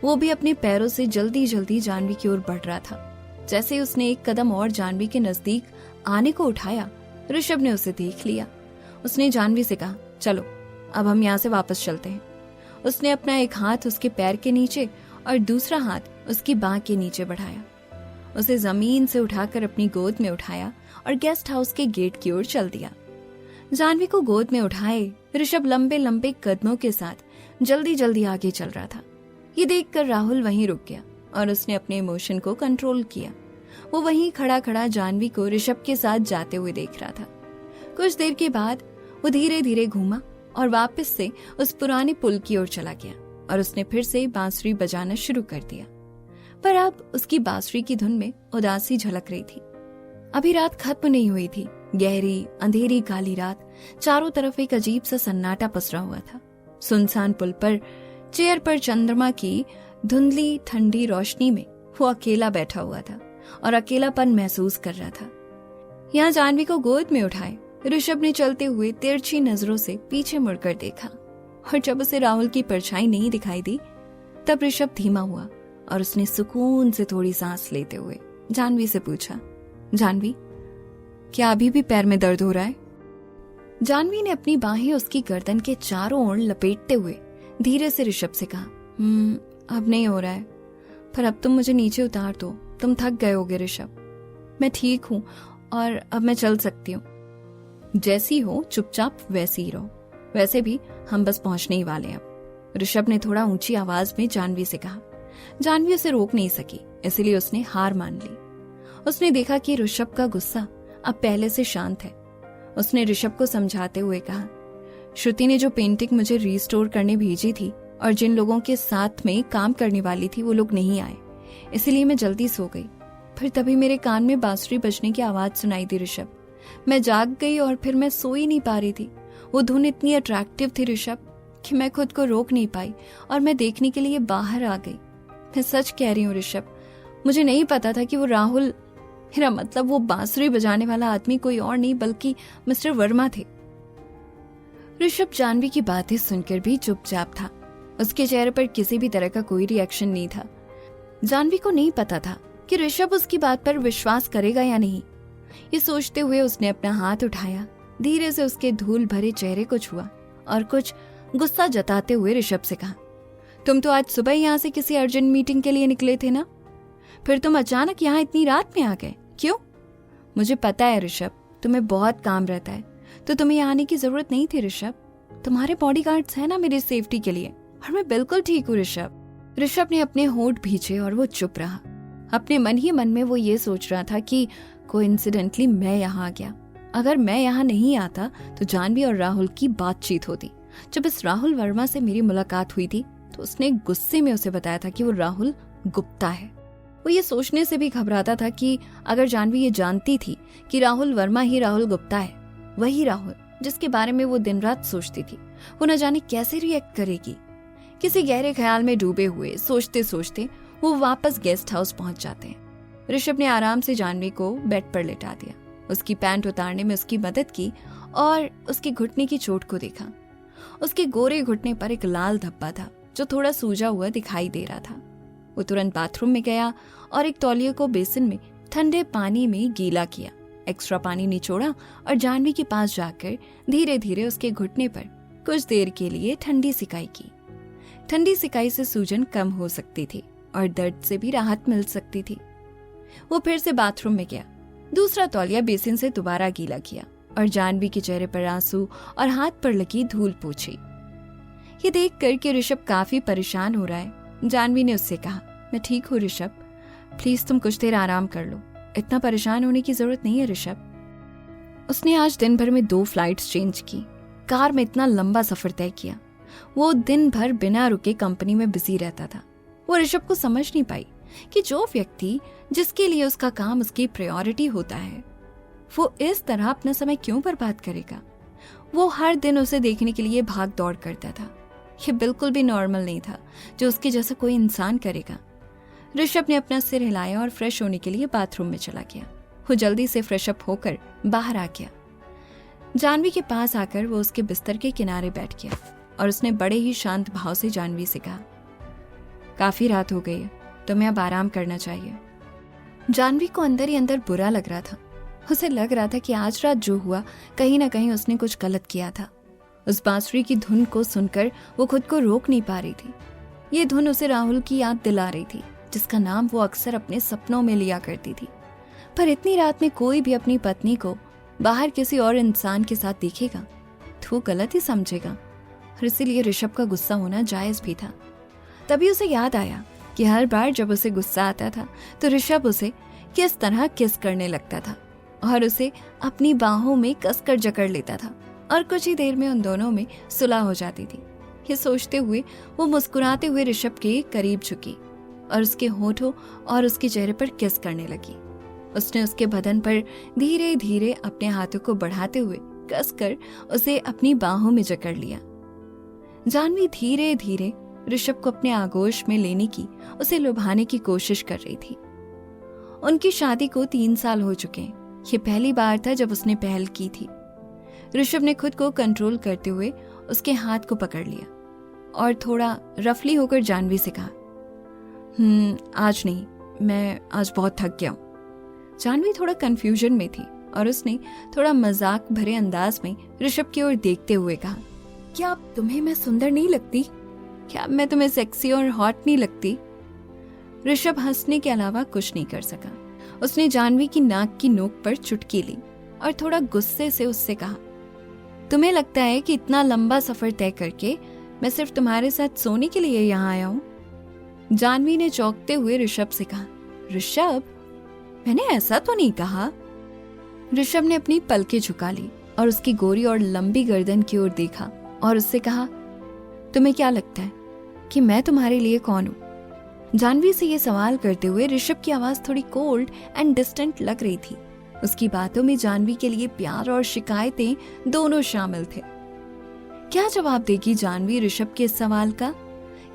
वो भी अपने पैरों से जल्दी जल्दी जाह्नवी की ओर बढ़ रहा था। जैसे उसने एक कदम और जाह्नवी के नजदीक आने को उठाया, ऋषभ ने उसे देख लिया। उसने जाह्नवी से कहा, चलो अब हम यहाँ से वापस चलते हैं। उसने अपना एक हाथ उसके पैर के नीचे और दूसरा हाथ उसकी बांह के नीचे बढ़ाया। उसे जमीन से उठाकर अपनी गोद में उठाया और गेस्ट हाउस के गेट की ओर चल दिया। जाह्नवी को गोद में उठाए ऋषभ लंबे लंबे कदमों के साथ जल्दी जल्दी आगे चल रहा था। ये देखकर राहुल वहीं रुक गया और उसने अपने इमोशन को कंट्रोल किया। वो वहीं खड़ा खड़ा जाह्नवी को ऋषभ के साथ जाते हुए देख रहा था। कुछ देर के बाद वो धीरे धीरे घूमा और वापस से उस पुराने पुल की ओर चला गया और उसने फिर से बांसुरी बजाना शुरू कर दिया। पर अब उसकी बांसुरी की धुन में उदासी झलक रही थी। अभी रात खत्म नहीं हुई थी। गहरी अंधेरी काली रात, चारों तरफ एक अजीब सा सन्नाटा पसरा हुआ था। सुनसान पुल पर चेयर पर चंद्रमा की धुंधली ठंडी रोशनी में वो अकेला बैठा हुआ था और अकेलापन महसूस कर रहा था। यहाँ जाह्नवी को गोद में उठाए ऋषभ ने चलते हुए तिरछी नजरों से पीछे मुड़कर देखा और जब उसे राहुल की परछाई नहीं दिखाई दी तब ऋषभ धीमा हुआ और उसने सुकून से थोड़ी सांस लेते हुए जाह्नवी से पूछा, जाह्नवी क्या अभी भी पैर में दर्द हो रहा है? जाह्नवी ने अपनी बाहें उसकी गर्दन के चारों ओर लपेटते हुए धीरे से ऋषभ से कहा, अब नहीं हो रहा है, पर अब तुम मुझे नीचे उतार दो, तुम थक गए होगे ऋषभ। मैं ठीक हूँ और अब मैं चल सकती हूँ। जैसी हो चुपचाप वैसी ही रहो, वैसे भी हम बस पहुंचने ही वाले हैं अब, ऋषभ ने थोड़ा ऊंची आवाज में जाह्नवी से कहा। जाह्नवी उसे रोक नहीं सकी इसलिए उसने हार मान ली। उसने देखा कि ऋषभ का गुस्सा अब पहले से शांत है। उसने ऋषभ को समझाते हुए कहा, श्रुति ने जो पेंटिंग मुझे रीस्टोर करने भेजी थी और जिन लोगों के साथ में काम करने वाली थी वो लोग नहीं आए, इसलिए मैं जल्दी सो गई। फिर तभी मेरे कान में बांसुरी बजने की आवाज सुनाई दी ऋषभ। मैं जाग गई और फिर मैं सो ही नहीं पा रही थी। वो धुन इतनी अट्रैक्टिव थी ऋषभ कि मैं खुद को रोक नहीं पाई और मैं देखने के लिए बाहर आ गई। मैं सच कह रही हूँ ऋषभ, मुझे नहीं पता था कि वो राहुल, मेरा मतलब वो बांसुरी बजाने वाला आदमी कोई और नहीं बल्कि मिस्टर वर्मा थे। ऋषभ जाह्नवी की बातें सुनकर भी चुपचाप था। उसके चेहरे पर किसी भी तरह का कोई रिएक्शन नहीं था। जाह्नवी को नहीं पता था कि ऋषभ उसकी बात पर विश्वास करेगा या नहीं। ये सोचते हुए उसने अपना हाथ उठाया, धीरे से उसके धूल भरे चेहरे को छुआ और कुछ गुस्सा जताते हुए ऋषभ से कहा, तुम तो आज सुबह यहाँ से किसी अर्जेंट मीटिंग के लिए निकले थे ना, फिर तुम अचानक यहाँ इतनी रात में आ गए, क्यों? मुझे पता है ऋषभ, तुम्हें बहुत काम रहता है, तो तुम्हें यहाँ आने की जरूरत नहीं थी ऋषभ। तुम्हारे बॉडीगार्ड्स हैं ना मेरी सेफ्टी के लिए, और मैं बिल्कुल ठीक हूँ ऋषभ। ऋषभ ने अपने होंठ भींचे और वो चुप रहा। अपने मन ही मन में वो ये सोच रहा था कि कोइंसिडेंटली मैं यहाँ आ गया। अगर मैं यहाँ नहीं आता तो जानवी और राहुल की बातचीत होती। जब इस राहुल वर्मा से मेरी मुलाकात हुई थी तो उसने गुस्से में उसे बताया था कि वो राहुल गुप्ता है। वो ये सोचने से भी घबराता था कि अगर जानवी ये जानती थी कि राहुल वर्मा ही राहुल गुप्ता है, वही राहुल जिसके बारे में वो दिन रात सोचती थी, वो न जाने कैसे रिएक्ट करेगी। किसी गहरे ख्याल में डूबे हुए सोचते सोचते वो वापस गेस्ट हाउस पहुंच जाते हैं। ऋषभ ने आराम से जानवी को बेड पर लेटा दिया, उसकी पैंट उतारने में उसकी मदद की और उसके घुटने की चोट को देखा। उसके गोरे घुटने पर एक लाल धब्बा था जो थोड़ा सूजा हुआ दिखाई दे रहा था। वो तुरंत बाथरूम में गया और एक तौलिए को बेसिन में ठंडे पानी में गीला किया, एक्स्ट्रा पानी निचोड़ा और जानवी के पास जाकर धीरे धीरे उसके घुटने पर कुछ देर के लिए ठंडी सिकाई की। ठंडी सिकाई से सूजन कम हो सकती थी और दर्द से भी राहत मिल सकती थी। वो फिर से बाथरूम में गया, दूसरा तौलिया बेसिन से दोबारा गीला किया और जानवी के चेहरे पर आंसू और हाथ पर लगी धूल पोंछी। ये देख कर के ऋषभ काफी परेशान हो रहा है। जानवी ने उससे कहा, मैं ठीक हूँ ऋषभ, प्लीज तुम कुछ देर आराम कर लो, इतना परेशान होने की जरूरत नहीं है ऋषभ। उसने आज दिन भर में 2 फ्लाइट्स चेंज की, कार में इतना लंबा सफर तय किया। वो दिन भर बिना रुके कंपनी में बिजी रहता था। वो ऋषभ को समझ नहीं पाई कि जो व्यक्ति जिसके लिए उसका काम उसकी प्रायोरिटी होता है, वो इस तरह अपना समय क्यों बर्बाद करेगा। वो हर दिन उसे देखने के लिए भाग दौड़ करता था। ये बिल्कुल भी नॉर्मल नहीं था जो उसके जैसा कोई इंसान करेगा। ऋषभ ने अपना सिर हिलाया और फ्रेश होने के लिए बाथरूम में चला गया। वो जल्दी से फ्रेश अप होकर बाहर आ गया। जानवी के पास आकर वो उसके बिस्तर के किनारे बैठ गया और उसने बड़े ही शांत भाव से जानवी से कहा, काफी रात हो गई है, तुम्हें अब आराम करना चाहिए। जानवी को अंदर ही अंदर बुरा लग रहा था। उसे लग रहा था कि आज रात जो हुआ कहीं ना कहीं उसने कुछ गलत किया था। उस बांसुरी की धुन को सुनकर वो खुद को रोक नहीं पा रही थी। ये धुन उसे राहुल की याद दिला रही थी, जिसका नाम वो अक्सर अपने सपनों में लिया करती थी। पर इतनी रात में कोई भी अपनी पत्नी को बाहर किसी और इंसान के साथ देखेगा तो वो गलत ही समझेगा, और इसीलिए ऋषभ का गुस्सा होना जायज भी था। तभी उसे याद आया कि हर बार जब उसे गुस्सा आता था तो ऋषभ उसे किस तरह किस करने लगता था और उसे अपनी बाहों में कसकर जकड़ लेता था और कुछ ही देर में उन दोनों में सुलह हो जाती थी। ये सोचते हुए वो मुस्कुराते हुए ऋषभ के करीब झुकी और उसके होठों और उसके चेहरे पर किस करने लगी। उसने उसके बदन पर धीरे धीरे अपने हाथों को बढ़ाते हुए कसकर उसे अपनी बाहों में जकड़ लिया। जानवी धीरे धीरे ऋषभ को अपने आगोश में लेने की, उसे लुभाने की कोशिश कर रही थी। उनकी शादी को 3 साल हो चुके हैं। ये पहली बार था जब उसने पहल की थी। ऋषभ ने खुद को कंट्रोल करते हुए उसके हाथ को पकड़ लिया और थोड़ा रफली होकर जानवी से कहा, आज नहीं, मैं आज बहुत थक गया हूं। जानवी थोड़ा कंफ्यूजन में थी और उसने थोड़ा मजाक भरे अंदाज में ऋषभ की ओर देखते हुए कहा, क्या तुम्हें मैं सुंदर नहीं लगती? क्या मैं तुम्हें सेक्सी और हॉट नहीं लगती? ऋषभ हंसने के अलावा कुछ नहीं कर सका। उसने जानवी की नाक की नोक पर चुटकी ली और थोड़ा गुस्से से उससे कहा, तुम्हें लगता है कि इतना लंबा सफर तय करके मैं सिर्फ तुम्हारे साथ सोने के लिए यहाँ आया हूँ? जानवी ने चौंकते हुए ऋषभ से कहा, ऋषभ, मैंने ऐसा तो नहीं कहा। ऋषभ ने अपनी पलकें झुका ली और उसकी गोरी और लंबी गर्दन की ओर देखा और उससे कहा, तुम्हें क्या लगता है कि मैं तुम्हारे लिए कौन हूँ? जानवी से ये सवाल करते हुए ऋषभ की आवाज थोड़ी कोल्ड एंड डिस्टेंट लग रही थी। उसकी बातों में जानवी के लिए प्यार और शिकायतें दोनों शामिल थे। क्या जवाब देगी जानवी ऋषभ के इस सवाल का?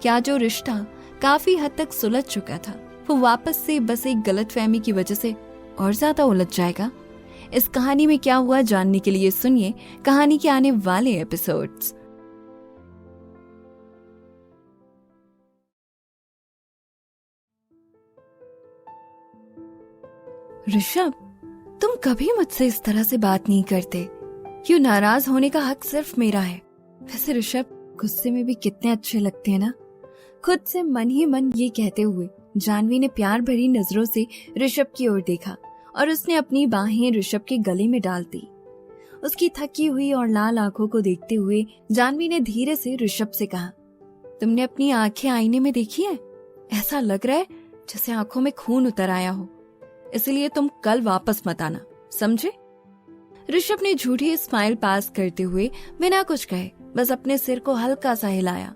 क्या जो रिश्ता काफी हद तक सुलझ चुका था वो वापस से बस एक गलतफहमी की वजह से और ज्यादा उलझ जाएगा? इस कहानी में क्या हुआ जानने के लिए सुनिए कहानी के आने वाले एपिसोड्स। ऋषभ, तुम कभी मुझसे इस तरह से बात नहीं करते। क्यों नाराज होने का हक सिर्फ मेरा है। वैसे ऋषभ गुस्से में भी कितने अच्छे लगते हैं ना। खुद से मन ही मन ये कहते हुए जानवी ने प्यार भरी नजरों से ऋषभ की ओर देखा और उसने अपनी बाहें ऋषभ के गले में डाल दी। उसकी थकी हुई और लाल आंखों को देखते हुए जानवी ने धीरे से ऋषभ से कहा, तुमने अपनी आंखें आईने में देखी है? ऐसा लग रहा है जैसे आंखों में खून उतर आया हो, इसलिए तुम कल वापस मत आना, समझे? ऋषभ ने झूठी स्माइल पास करते हुए बिना कुछ कहे बस अपने सिर को हल्का सा हिलाया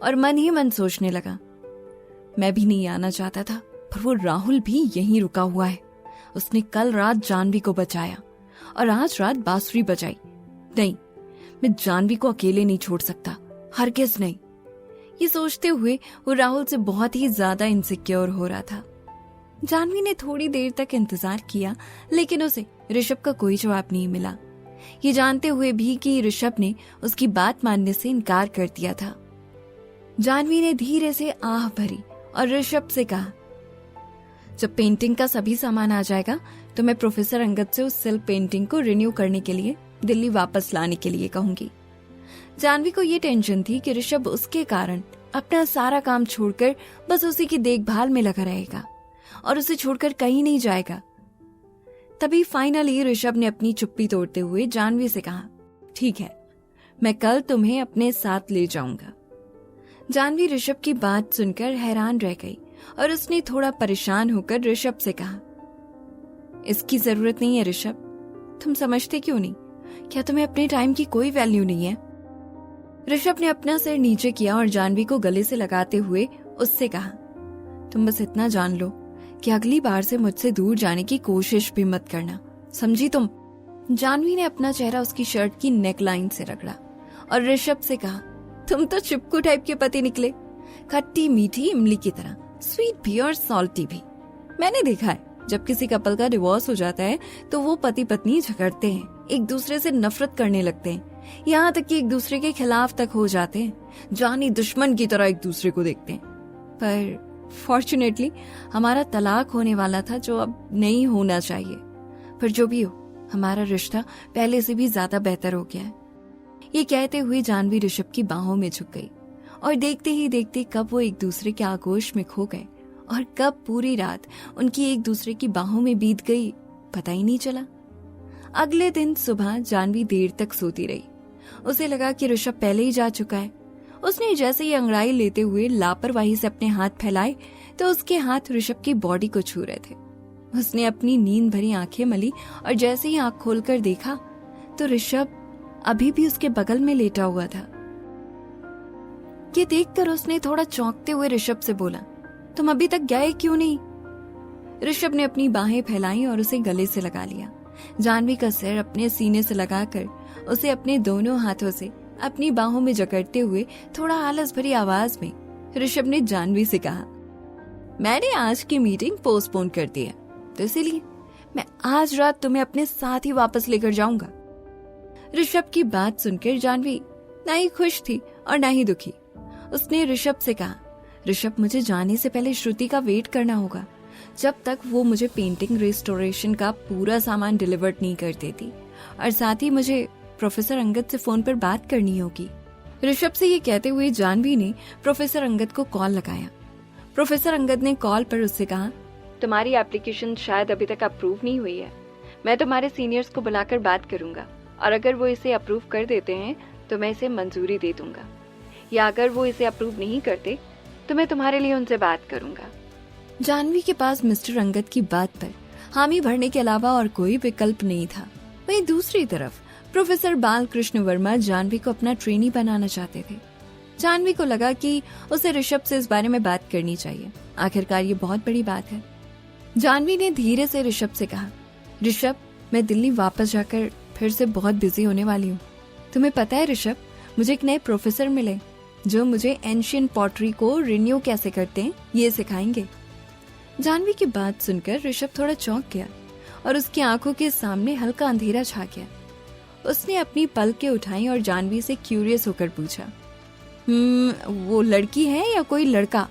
और मन ही मन सोचने लगा, मैं भी नहीं आना चाहता था, पर वो राहुल भी यहीं रुका हुआ है। उसने कल रात जानवी को बचाया और आज रात बांसुरी बजाई। नहीं, मैं जानवी को अकेले नहीं छोड़ सकता, हरगिज नहीं। ये सोचते हुए वो राहुल से बहुत ही ज्यादा इनसिक्योर हो रहा था। जानवी ने थोड़ी देर तक इंतजार किया, लेकिन उसे ऋषभ का कोई जवाब नहीं मिला, ये जानते हुए भी कि ऋषभ ने उसकी बात मानने से इनकार कर दिया था। जानवी ने धीरे से आह भरी और ऋषभ से कहा, जब पेंटिंग का सभी सामान आ जाएगा तो मैं प्रोफेसर अंगद से उस सेल्फ पेंटिंग को रिन्यू करने के लिए दिल्ली वापस लाने के लिए कहूंगी। जानवी को ये टेंशन थी कि ऋषभ उसके कारण अपना सारा काम छोड़कर बस उसी की देखभाल में लगा रहेगा और उसे छोड़कर कहीं नहीं जाएगा। तभी फाइनली ऋषभ ने अपनी चुप्पी तोड़ते हुए जानवी से कहा, ठीक है, मैं कल तुम्हें अपने साथ ले जाऊंगा। जानवी ऋषभ की बात सुनकर हैरान रह गई और उसने थोड़ा परेशान होकर ऋषभ से कहा, इसकी जरूरत नहीं है ऋषभ, तुम समझते क्यों नहीं? क्या तुम्हें अपने टाइम की कोई वैल्यू नहीं है? ऋषभ ने अपना सिर नीचे किया और जानवी को गले से लगाते हुए उससे कहा, तुम बस इतना जान लो कि अगली बार से मुझसे दूर जाने की कोशिश भी मत करना, समझी तुम? जानवी ने अपना चेहरा उसकी शर्ट की नेकलाइन से रगड़ा और ऋषभ से कहा, तुम तो चिपकू टाइप के पति निकले, खट्टी मीठी इमली की तरह, स्वीट भी और सॉल्टी भी। मैंने देखा है जब किसी कपल का डिवोर्स हो जाता है तो वो पति पत्नी झगड़ते हैं, एक दूसरे से नफरत करने लगते हैं, यहाँ तक कि एक दूसरे के खिलाफ तक हो जाते हैं, जानी दुश्मन की तरह एक दूसरे को देखते हैं। पर फॉर्चुनेटली हमारा तलाक होने वाला था, जो अब नहीं होना चाहिए। पर जो भी हो, हमारा रिश्ता पहले से भी ज्यादा बेहतर हो गया है। ये कहते हुए जानवी ऋषभ की बाहों में झुक गई और देखते ही देखते कब वो एक दूसरे के आगोश में खो गए और कब पूरी रात उनकी एक दूसरे की बाहों में बीत गई पता ही नहीं चला। अगले दिन सुबह जानवी देर तक सोती रही। उसे लगा कि ऋषभ पहले ही जा चुका है। उसने जैसे ही अंगड़ाई लेते हुए लापरवाही से अपने हाथ फैलाए तो उसके हाथ ऋषभ की बॉडी को छू रहे थे। उसने अपनी नींद भरी आंखें मली और जैसे ही आंख खोलकर देखा तो ऋषभ अभी भी उसके बगल में लेटा हुआ था। ये देखकर उसने थोड़ा चौंकते हुए ऋषभ से बोला, तुम अभी तक गए क्यों नहीं? ऋषभ ने अपनी बाहें फैलाई और उसे गले से लगा लिया। जानवी का सिर अपने सीने से लगाकर उसे अपने दोनों हाथों से अपनी बाहों में जकड़ते हुए थोड़ा आलस भरी आवाज में ऋषभ ने जानवी से कहा, मैंने आज की मीटिंग पोस्टपोन कर दी है, तो इसीलिए मैं आज रात तुम्हें अपने साथ ही वापस लेकर जाऊंगा। ऋषभ की बात सुनकर जानवी ना ही खुश थी और ना ही दुखी। उसने ऋषभ से कहा, ऋषभ, मुझे जाने से पहले श्रुति का वेट करना होगा, जब तक वो मुझे पेंटिंग रेस्टोरेशन का पूरा सामान डिलीवर्ड नहीं कर देती, और साथ ही मुझे प्रोफेसर अंगद से फोन पर बात करनी होगी। ऋषभ से ये कहते हुए जानवी ने प्रोफेसर अंगद को कॉल लगाया। प्रोफेसर अंगद ने कॉल पर उससे कहा, तुम्हारी एप्लीकेशन शायद अभी तक अप्रूव नहीं हुई है। मैं तुम्हारे सीनियर्स को बुलाकर बात करूंगा और अगर वो इसे अप्रूव कर देते हैं तो मैं इसे मंजूरी दे दूंगा, या अगर वो इसे अप्रूव नहीं करते तो मैं तुम्हारे लिए उनसे बात करूंगा। जानवी के पास मिस्टर अंगद की बात पर हामी भरने के अलावा और कोई विकल्प नहीं था। वहीं दूसरी तरफ प्रोफेसर बालकृष्ण वर्मा जानवी को अपना ट्रेनी बनाना चाहते थे। जानवी को लगा कि उसे ऋषभ से इस बारे में बात करनी चाहिए, आखिरकार ये बहुत बड़ी बात है। जानवी ने धीरे से ऋषभ से कहा, ऋषभ, मैं दिल्ली वापस जाकर फिर से बहुत बिजी होने वाली हूँ। तुम्हें पता है ऋषभ, मुझे एक नए प्रोफेसर मिले जो मुझे एंशियंट पॉटरी को रिन्यू कैसे करते हैं ये सिखाएंगे। जानवी की बात सुनकर ऋषभ थोड़ा चौंक गया और उसकी आंखों के सामने हल्का अंधेरा छा गया। उसने अपनी पलकें उठाई और जानवी से क्यूरियस होकर पूछा, वो लड़की है या कोई लड़का?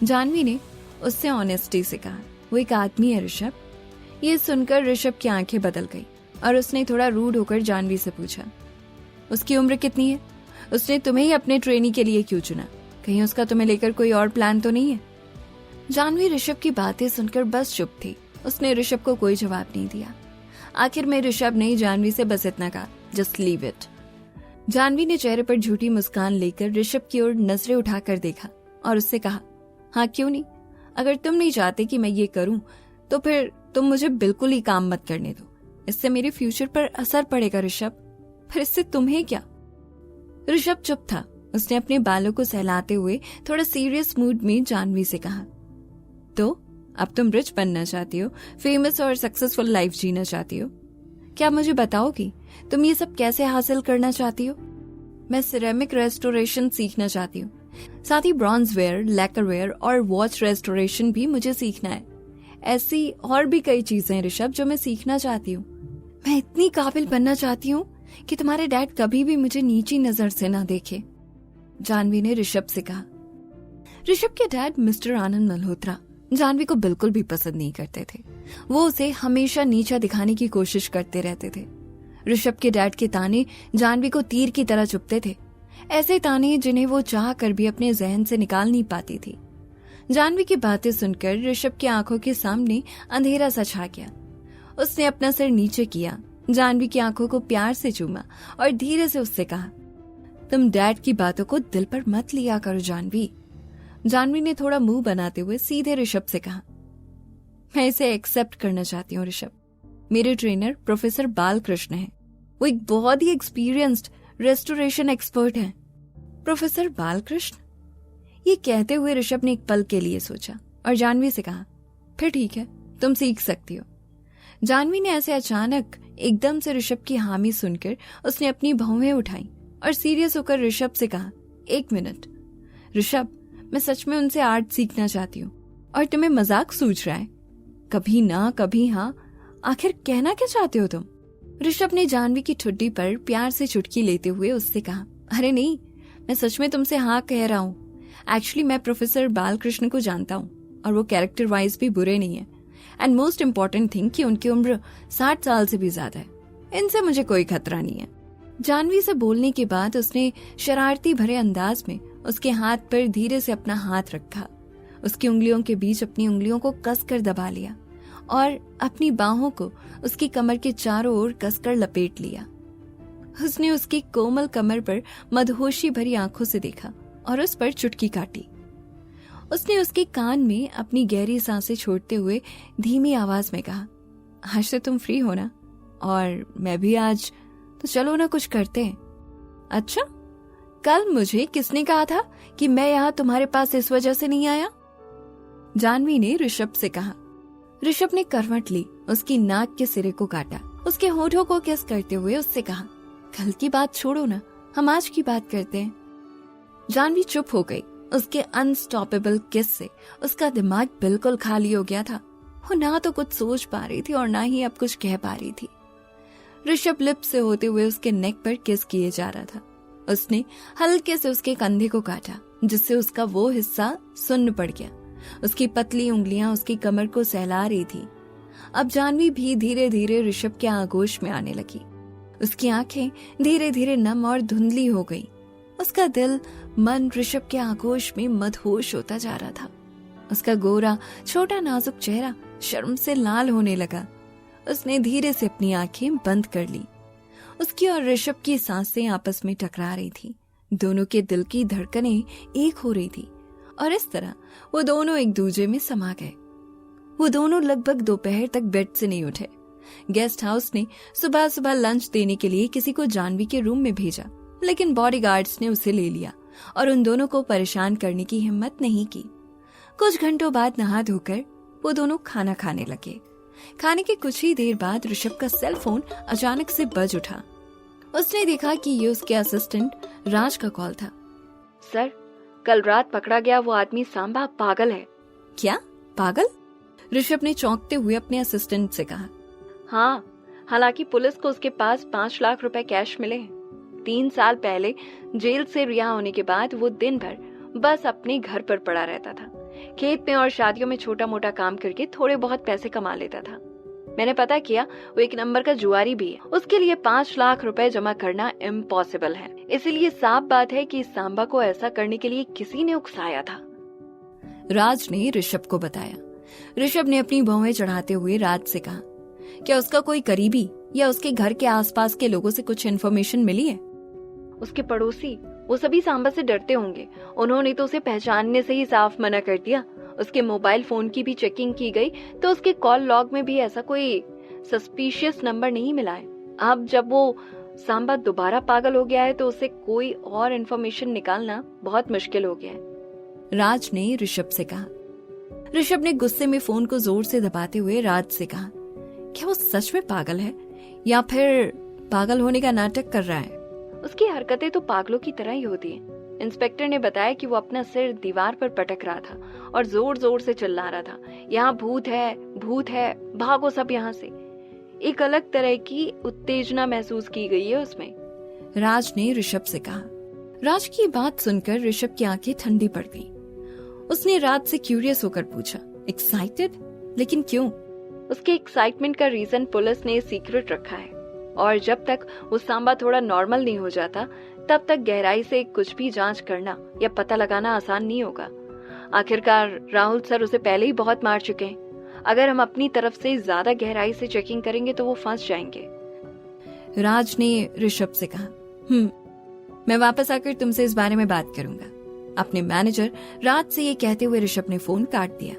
जानवी ने उससे ऑनेस्टी से कहा, वो एक आदमी है ऋषभ। ये सुनकर ऋषभ की आंखें बदल गई और उसने थोड़ा रूड होकर जानवी से पूछा, उसकी उम्र कितनी है? उसने तुम्हें ही अपने ट्रेनी के लिए क्यों चुना? कहीं उसका तुम्हें लेकर कोई और प्लान तो नहीं है? जानवी ऋषभ की बातें सुनकर बस चुप थी। उसने ऋषभ को कोई जवाब नहीं दिया। आखिर में ऋषभ ने जानवी से बस इतना कहा, जस्ट लीव इट। जानवी ने चेहरे पर झूठी मुस्कान लेकर ऋषभ की ओर नजरें उठाकर देखा और उससे कहा, हाँ क्यों नहीं, अगर तुम नहीं चाहते कि मैं ये करूं तो फिर तुम मुझे बिल्कुल ही काम मत करने दो। इससे मेरे फ्यूचर पर असर पड़ेगा ऋषभ, फिर इससे तुम्हें क्या। ऋषभ चुप था। उसने अपने बालों को सहलाते हुए थोड़ा सीरियस मूड में जानवी से कहा, तो अब तुम रिच बनना चाहती हो, फेमस और सक्सेसफुल लाइफ जीना चाहती हो। क्या मुझे बताओगी तुम ये सब कैसे हासिल करना चाहती हो? मैं सिरेमिक रेस्टोरेशन सीखना चाहती हूँ, साथ ही ब्रॉन्ज वेयर, लैकर वेयर और वॉच रेस्टोरेशन भी मुझे सीखना है। ऐसी और भी कई चीजें ऋषभ जो मैं सीखना चाहती हूँ। मैं इतनी काबिल बनना चाहती हूँ कि तुम्हारे डैड कभी भी मुझे नीची नजर से ना देखे, जानवी ने ऋषभ से कहा। ऋषभ के डैड मिस्टर आनंद मल्होत्रा जानवी को बिल्कुल भी पसंद नहीं करते थे। वो उसे हमेशा नीचा दिखाने की कोशिश करते रहते थे। ऋषभ के डैड के ताने जानवी को तीर की तरह चुभते थे, ऐसे ताने जिन्हें वो चाह कर भी अपने जहन से निकाल नहीं पाती थी। जानवी की बातें सुनकर ऋषभ की आंखों के सामने अंधेरा सा छा गया। उसने अपना सिर नीचे किया, जानवी की आंखों को प्यार से चूमा और धीरे से उससे कहा, तुम डैड की बातों को दिल पर मत लिया करो जानवी। जानवी ने थोड़ा मुंह बनाते हुए सीधे ऋषभ से कहा, मैं इसे एक्सेप्ट करना चाहती हूँ ऋषभ। मेरे ट्रेनर प्रोफेसर बालकृष्ण हैं, वो एक बहुत ही एक्सपीरियंस्ड रेस्टोरेशन एक्सपर्ट हैं। प्रोफेसर बालकृष्ण? ये कहते हुए ऋषभ ने एक पल के लिए सोचा और जानवी से कहा, फिर ठीक है, तुम सीख सकती हो। जानवी ने ऐसे अचानक एकदम से ऋषभ की हामी सुनकर उसने अपनी भौहें उठाई और सीरियस होकर ऋषभ से कहा, एक मिनट ऋषभ, मैं सच में उनसे आर्ट सीखना चाहती हूँ और तुम्हें मजाक सूझ रहा है? कभी ना कभी हाँ, आखिर कहना क्या चाहते हो तुम? ऋषभ ने जानवी की ठुड्डी पर प्यार से चुटकी लेते हुए उससे कहा, अरे नहीं, मैं सच में तुमसे हाँ कह रहा हूँ। एक्चुअली मैं प्रोफेसर बालकृष्ण को जानता हूँ और वो कैरेक्टर वाइज भी बुरे नहीं है। एंड मोस्ट इम्पोर्टेंट थिंग कि उनकी उम्र 60 साल से भी ज्यादा है। इनसे मुझे कोई खतरा नहीं है। जानवी से बोलने के बाद उसने शरारती भरे अंदाज में उसके हाथ पर धीरे से अपना हाथ रखा, उसकी उंगलियों के बीच अपनी उंगलियों को कसकर दबा लिया और अपनी बाहों को उसकी कमर के चारों ओर कसकर लपेट लिया। उसने उसकी कोमल कमर पर मदहोशी भरी आंखों से देखा और उस पर चुटकी काटी। उसने उसके कान में अपनी गहरी सांसें छोड़ते हुए धीमी आवाज में कहा, आज तो तुम फ्री हो ना? और मैं भी आज, तो चलो ना कुछ करते हैं। अच्छा, कल मुझे किसने कहा था कि मैं यहाँ तुम्हारे पास इस वजह से नहीं आया? जानवी ने ऋषभ से कहा। ऋषभ ने करवट ली, उसकी नाक के सिरे को काटा, उसके होठों को किस करते हुए उससे कहा, कल की बात छोड़ो ना, हम आज की बात करते हैं। जानवी चुप हो गई। उसके अनस्टॉपेबल किस से उसका दिमाग बिल्कुल खाली हो गया था। वो ना तो कुछ सोच पा रही थी और ना ही अब कुछ कह पा रही थी। ऋषभ लिप से होते हुए उसके नेक पर किस किए जा रहा था। उसने हल्के से उसके कंधे को काटा, जिससे उसका वो हिस्सा सुन्न पड़ गया। उसकी पतली उंगलियां उसकी कमर को सहला रही थी। अब जानवी भी धीरे धीरे ऋषभ के आगोश में आने लगी। उसकी आंखें धीरे धीरे नम और धुंधली हो गई। उसका दिल मन ऋषभ के आगोश में मदहोश होता जा रहा था। उसका गोरा छोटा नाजुक चेहरा शर्म से लाल होने लगा। उसने धीरे से अपनी आंखें बंद कर ली। उसकी और ऋषभ की सांसें आपस में टकरा रही थी। दोनों के दिल की धड़कनें एक हो रही थी और इस तरह वो दोनों एक दूसरे में समा गए। वो दोनों लगभग दोपहर तक बेड से नहीं उठे। गेस्ट हाउस ने सुबह सुबह लंच देने के लिए किसी को जानवी के रूम में भेजा, लेकिन बॉडीगार्ड्स ने उसे ले लिया और उन दोनों को परेशान करने की हिम्मत नहीं की। कुछ घंटों बाद नहा धोकर वो दोनों खाना खाने लगे। खाने के कुछ ही देर बाद ऋषभ का सेल फोन अचानक से बज उठा। उसने देखा कि ये उसके असिस्टेंट राज का कॉल था। सर, कल रात पकड़ा गया वो आदमी सांबा पागल है। क्या पागल? ऋषभ ने चौंकते हुए अपने असिस्टेंट से कहा। हाँ, हालांकि पुलिस को उसके पास 5 लाख रुपए कैश मिले हैं। 3 साल पहले जेल से रिहा होने के बाद वो दिन भर बस अपने घर पर पड़ा रहता था। खेत में और शादियों में छोटा मोटा काम करके थोड़े बहुत पैसे कमा लेता था। मैंने पता किया, वो एक नंबर का जुआरी भी है। उसके लिए 5 लाख रुपए जमा करना इम्पॉसिबल है। इसीलिए साफ बात है कि इस सांबा को ऐसा करने के लिए किसी ने उकसाया था, राज ने ऋषभ को बताया। ऋषभ ने अपनी भौहें चढ़ाते हुए राज से कहा, क्या उसका कोई करीबी या उसके घर के आसपास के लोगों से कुछ इन्फॉर्मेशन मिली है? उसके पड़ोसी, वो सभी सांबा से डरते होंगे। उन्होंने तो उसे पहचानने से ही साफ मना कर दिया। उसके मोबाइल फोन की भी चेकिंग की गई तो उसके कॉल लॉग में भी ऐसा कोई सस्पिशियस नंबर नहीं मिला है। अब जब वो सांबा दोबारा पागल हो गया है तो उसे कोई और इन्फॉर्मेशन निकालना बहुत मुश्किल हो गया है। राज ने ऋषभ से कहा। ऋषभ ने गुस्से में फोन को जोर से दबाते हुए राज से कहा, क्या वो सच में पागल है या फिर पागल होने का नाटक कर रहा है? उसकी हरकतें तो पागलों की तरह ही होती हैं। इंस्पेक्टर ने बताया कि वो अपना सिर दीवार पर पटक रहा था और जोर जोर से चिल्ला रहा था, यहाँ भूत है, भागो सब यहाँ से। एक अलग तरह की उत्तेजना महसूस की गई है उसमें। राज ने ऋषभ से कहा। राज की बात सुनकर ऋषभ की आंखें ठंडी पड़ गईं। उसने राज से क्यूरियस होकर पूछा, एक्साइटेड? लेकिन क्यों? उसके एक्साइटमेंट का रीजन पुलिस ने सीक्रेट रखा है और जब तक वो सांबा थोड़ा नॉर्मल नहीं हो जाता तब तक गहराई से कुछ भी जांच करना या पता लगाना आसान नहीं होगा। आखिरकार राहुल सर उसे पहले ही बहुत मार चुके हैं। अगर हम अपनी तरफ से ज्यादा गहराई से चेकिंग करेंगे तो वो फंस जाएंगे। राज ने ऋषभ से कहा, मैं वापस आकर तुमसे इस बारे में बात करूंगा। अपने मैनेजर राज से ये कहते हुए ऋषभ ने फोन काट दिया।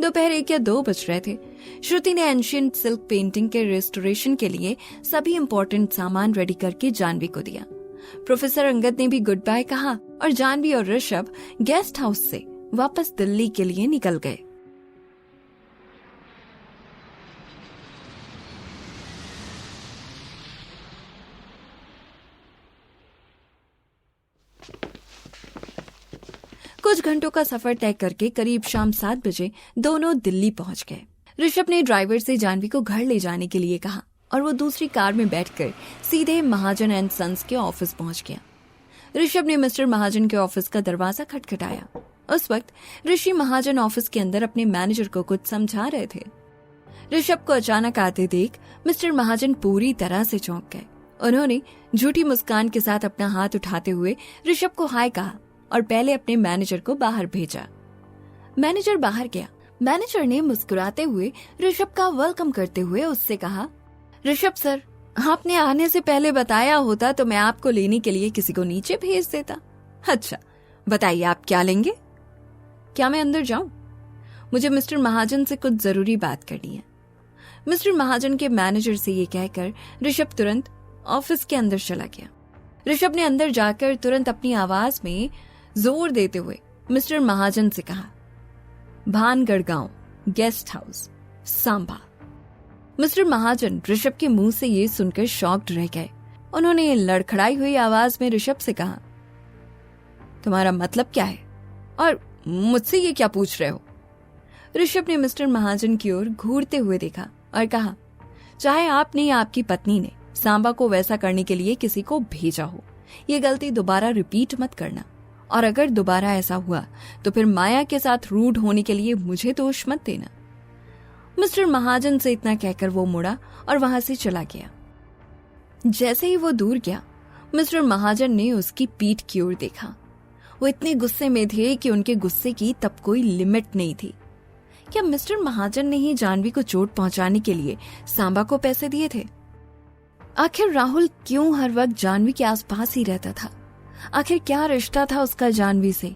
दोपहर 1 या 2 बज रहे थे। श्रुति ने एंशिएंट सिल्क पेंटिंग के रेस्टोरेशन के लिए सभी इम्पोर्टेंट सामान रेडी करके जानवी को दिया। प्रोफेसर अंगद ने भी गुड बाय कहा और जानवी और ऋषभ गेस्ट हाउस से वापस दिल्ली के लिए निकल गए। कुछ घंटों का सफर तय करके करीब शाम 7 बजे दोनों दिल्ली पहुंच गए। ऋषभ ने ड्राइवर से जानवी को घर ले जाने के लिए कहा और वो दूसरी कार में बैठकर सीधे महाजन एंड सन्स के ऑफिस पहुंच गया। ऋषभ ने मिस्टर महाजन के ऑफिस का दरवाजा खटखटाया। उस वक्त ऋषि महाजन ऑफिस के अंदर अपने मैनेजर को कुछ समझा रहे थे। ऋषभ को अचानक आते देख मिस्टर महाजन पूरी तरह से चौंक गए। उन्होंने झूठी मुस्कान के साथ अपना हाथ उठाते हुए ऋषभ को हाय कहा और पहले अपने मैनेजर को बाहर भेजा। मैनेजर बाहर गया। मैनेजर ने मुस्कुराते हुए ऋषभ का वेलकम करते हुए उससे कहा, ऋषभ सर, आपने आने से पहले बताया होता तो मैं आपको लेने के लिए किसी को नीचे भेज देता। अच्छा, बताइए आप क्या लेंगे? क्या मैं अंदर जाऊं? मुझे मिस्टर महाजन से कुछ जरूरी बात करनी है। मिस्टर महाजन के मैनेजर से ये कहकर ऋषभ तुरंत ऑफिस के अंदर चला गया। ऋषभ ने अंदर जाकर तुरंत अपनी आवाज में जोर देते हुए मिस्टर महाजन से कहा, भानगढ़ गांव, गेस्ट हाउस, सांबा। मिस्टर महाजन ऋषभ के मुंह से ये सुनकर शॉक्ड रह गए। उन्होंने लड़खड़ाई हुई आवाज में ऋषभ से कहा, तुम्हारा मतलब क्या है और मुझसे ये क्या पूछ रहे हो? ऋषभ ने मिस्टर महाजन की ओर घूरते हुए देखा और कहा, चाहे आपने या आपकी पत्नी ने सांबा को वैसा करने के लिए किसी को भेजा हो, ये गलती दोबारा रिपीट मत करना और अगर दोबारा ऐसा हुआ तो फिर माया के साथ रूड होने के लिए मुझे दोष मत देना। मिस्टर महाजन से इतना कहकर वो मुड़ा और वहां से चला गया। जैसे ही वो दूर गया, मिस्टर महाजन ने उसकी पीठ की ओर देखा। वो इतने गुस्से में थे कि उनके गुस्से की तब कोई लिमिट नहीं थी। क्या मिस्टर महाजन ने ही जानवी को चोट पहुंचाने के लिए सांबा को पैसे दिए थे? आखिर राहुल क्यों हर वक्त जानवी के आसपास ही रहता था? आखिर क्या रिश्ता था उसका जानवी से?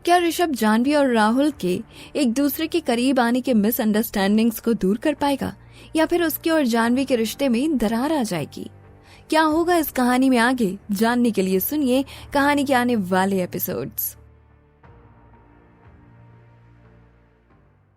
क्या ऋषभ जानवी और राहुल के एक दूसरे के करीब आने के मिसअंडरस्टैंडिंग्स को दूर कर पाएगा या फिर उसके और जानवी के रिश्ते में दरार आ जाएगी? क्या होगा इस कहानी में आगे जानने के लिए सुनिए कहानी के आने वाले एपिसोड्स।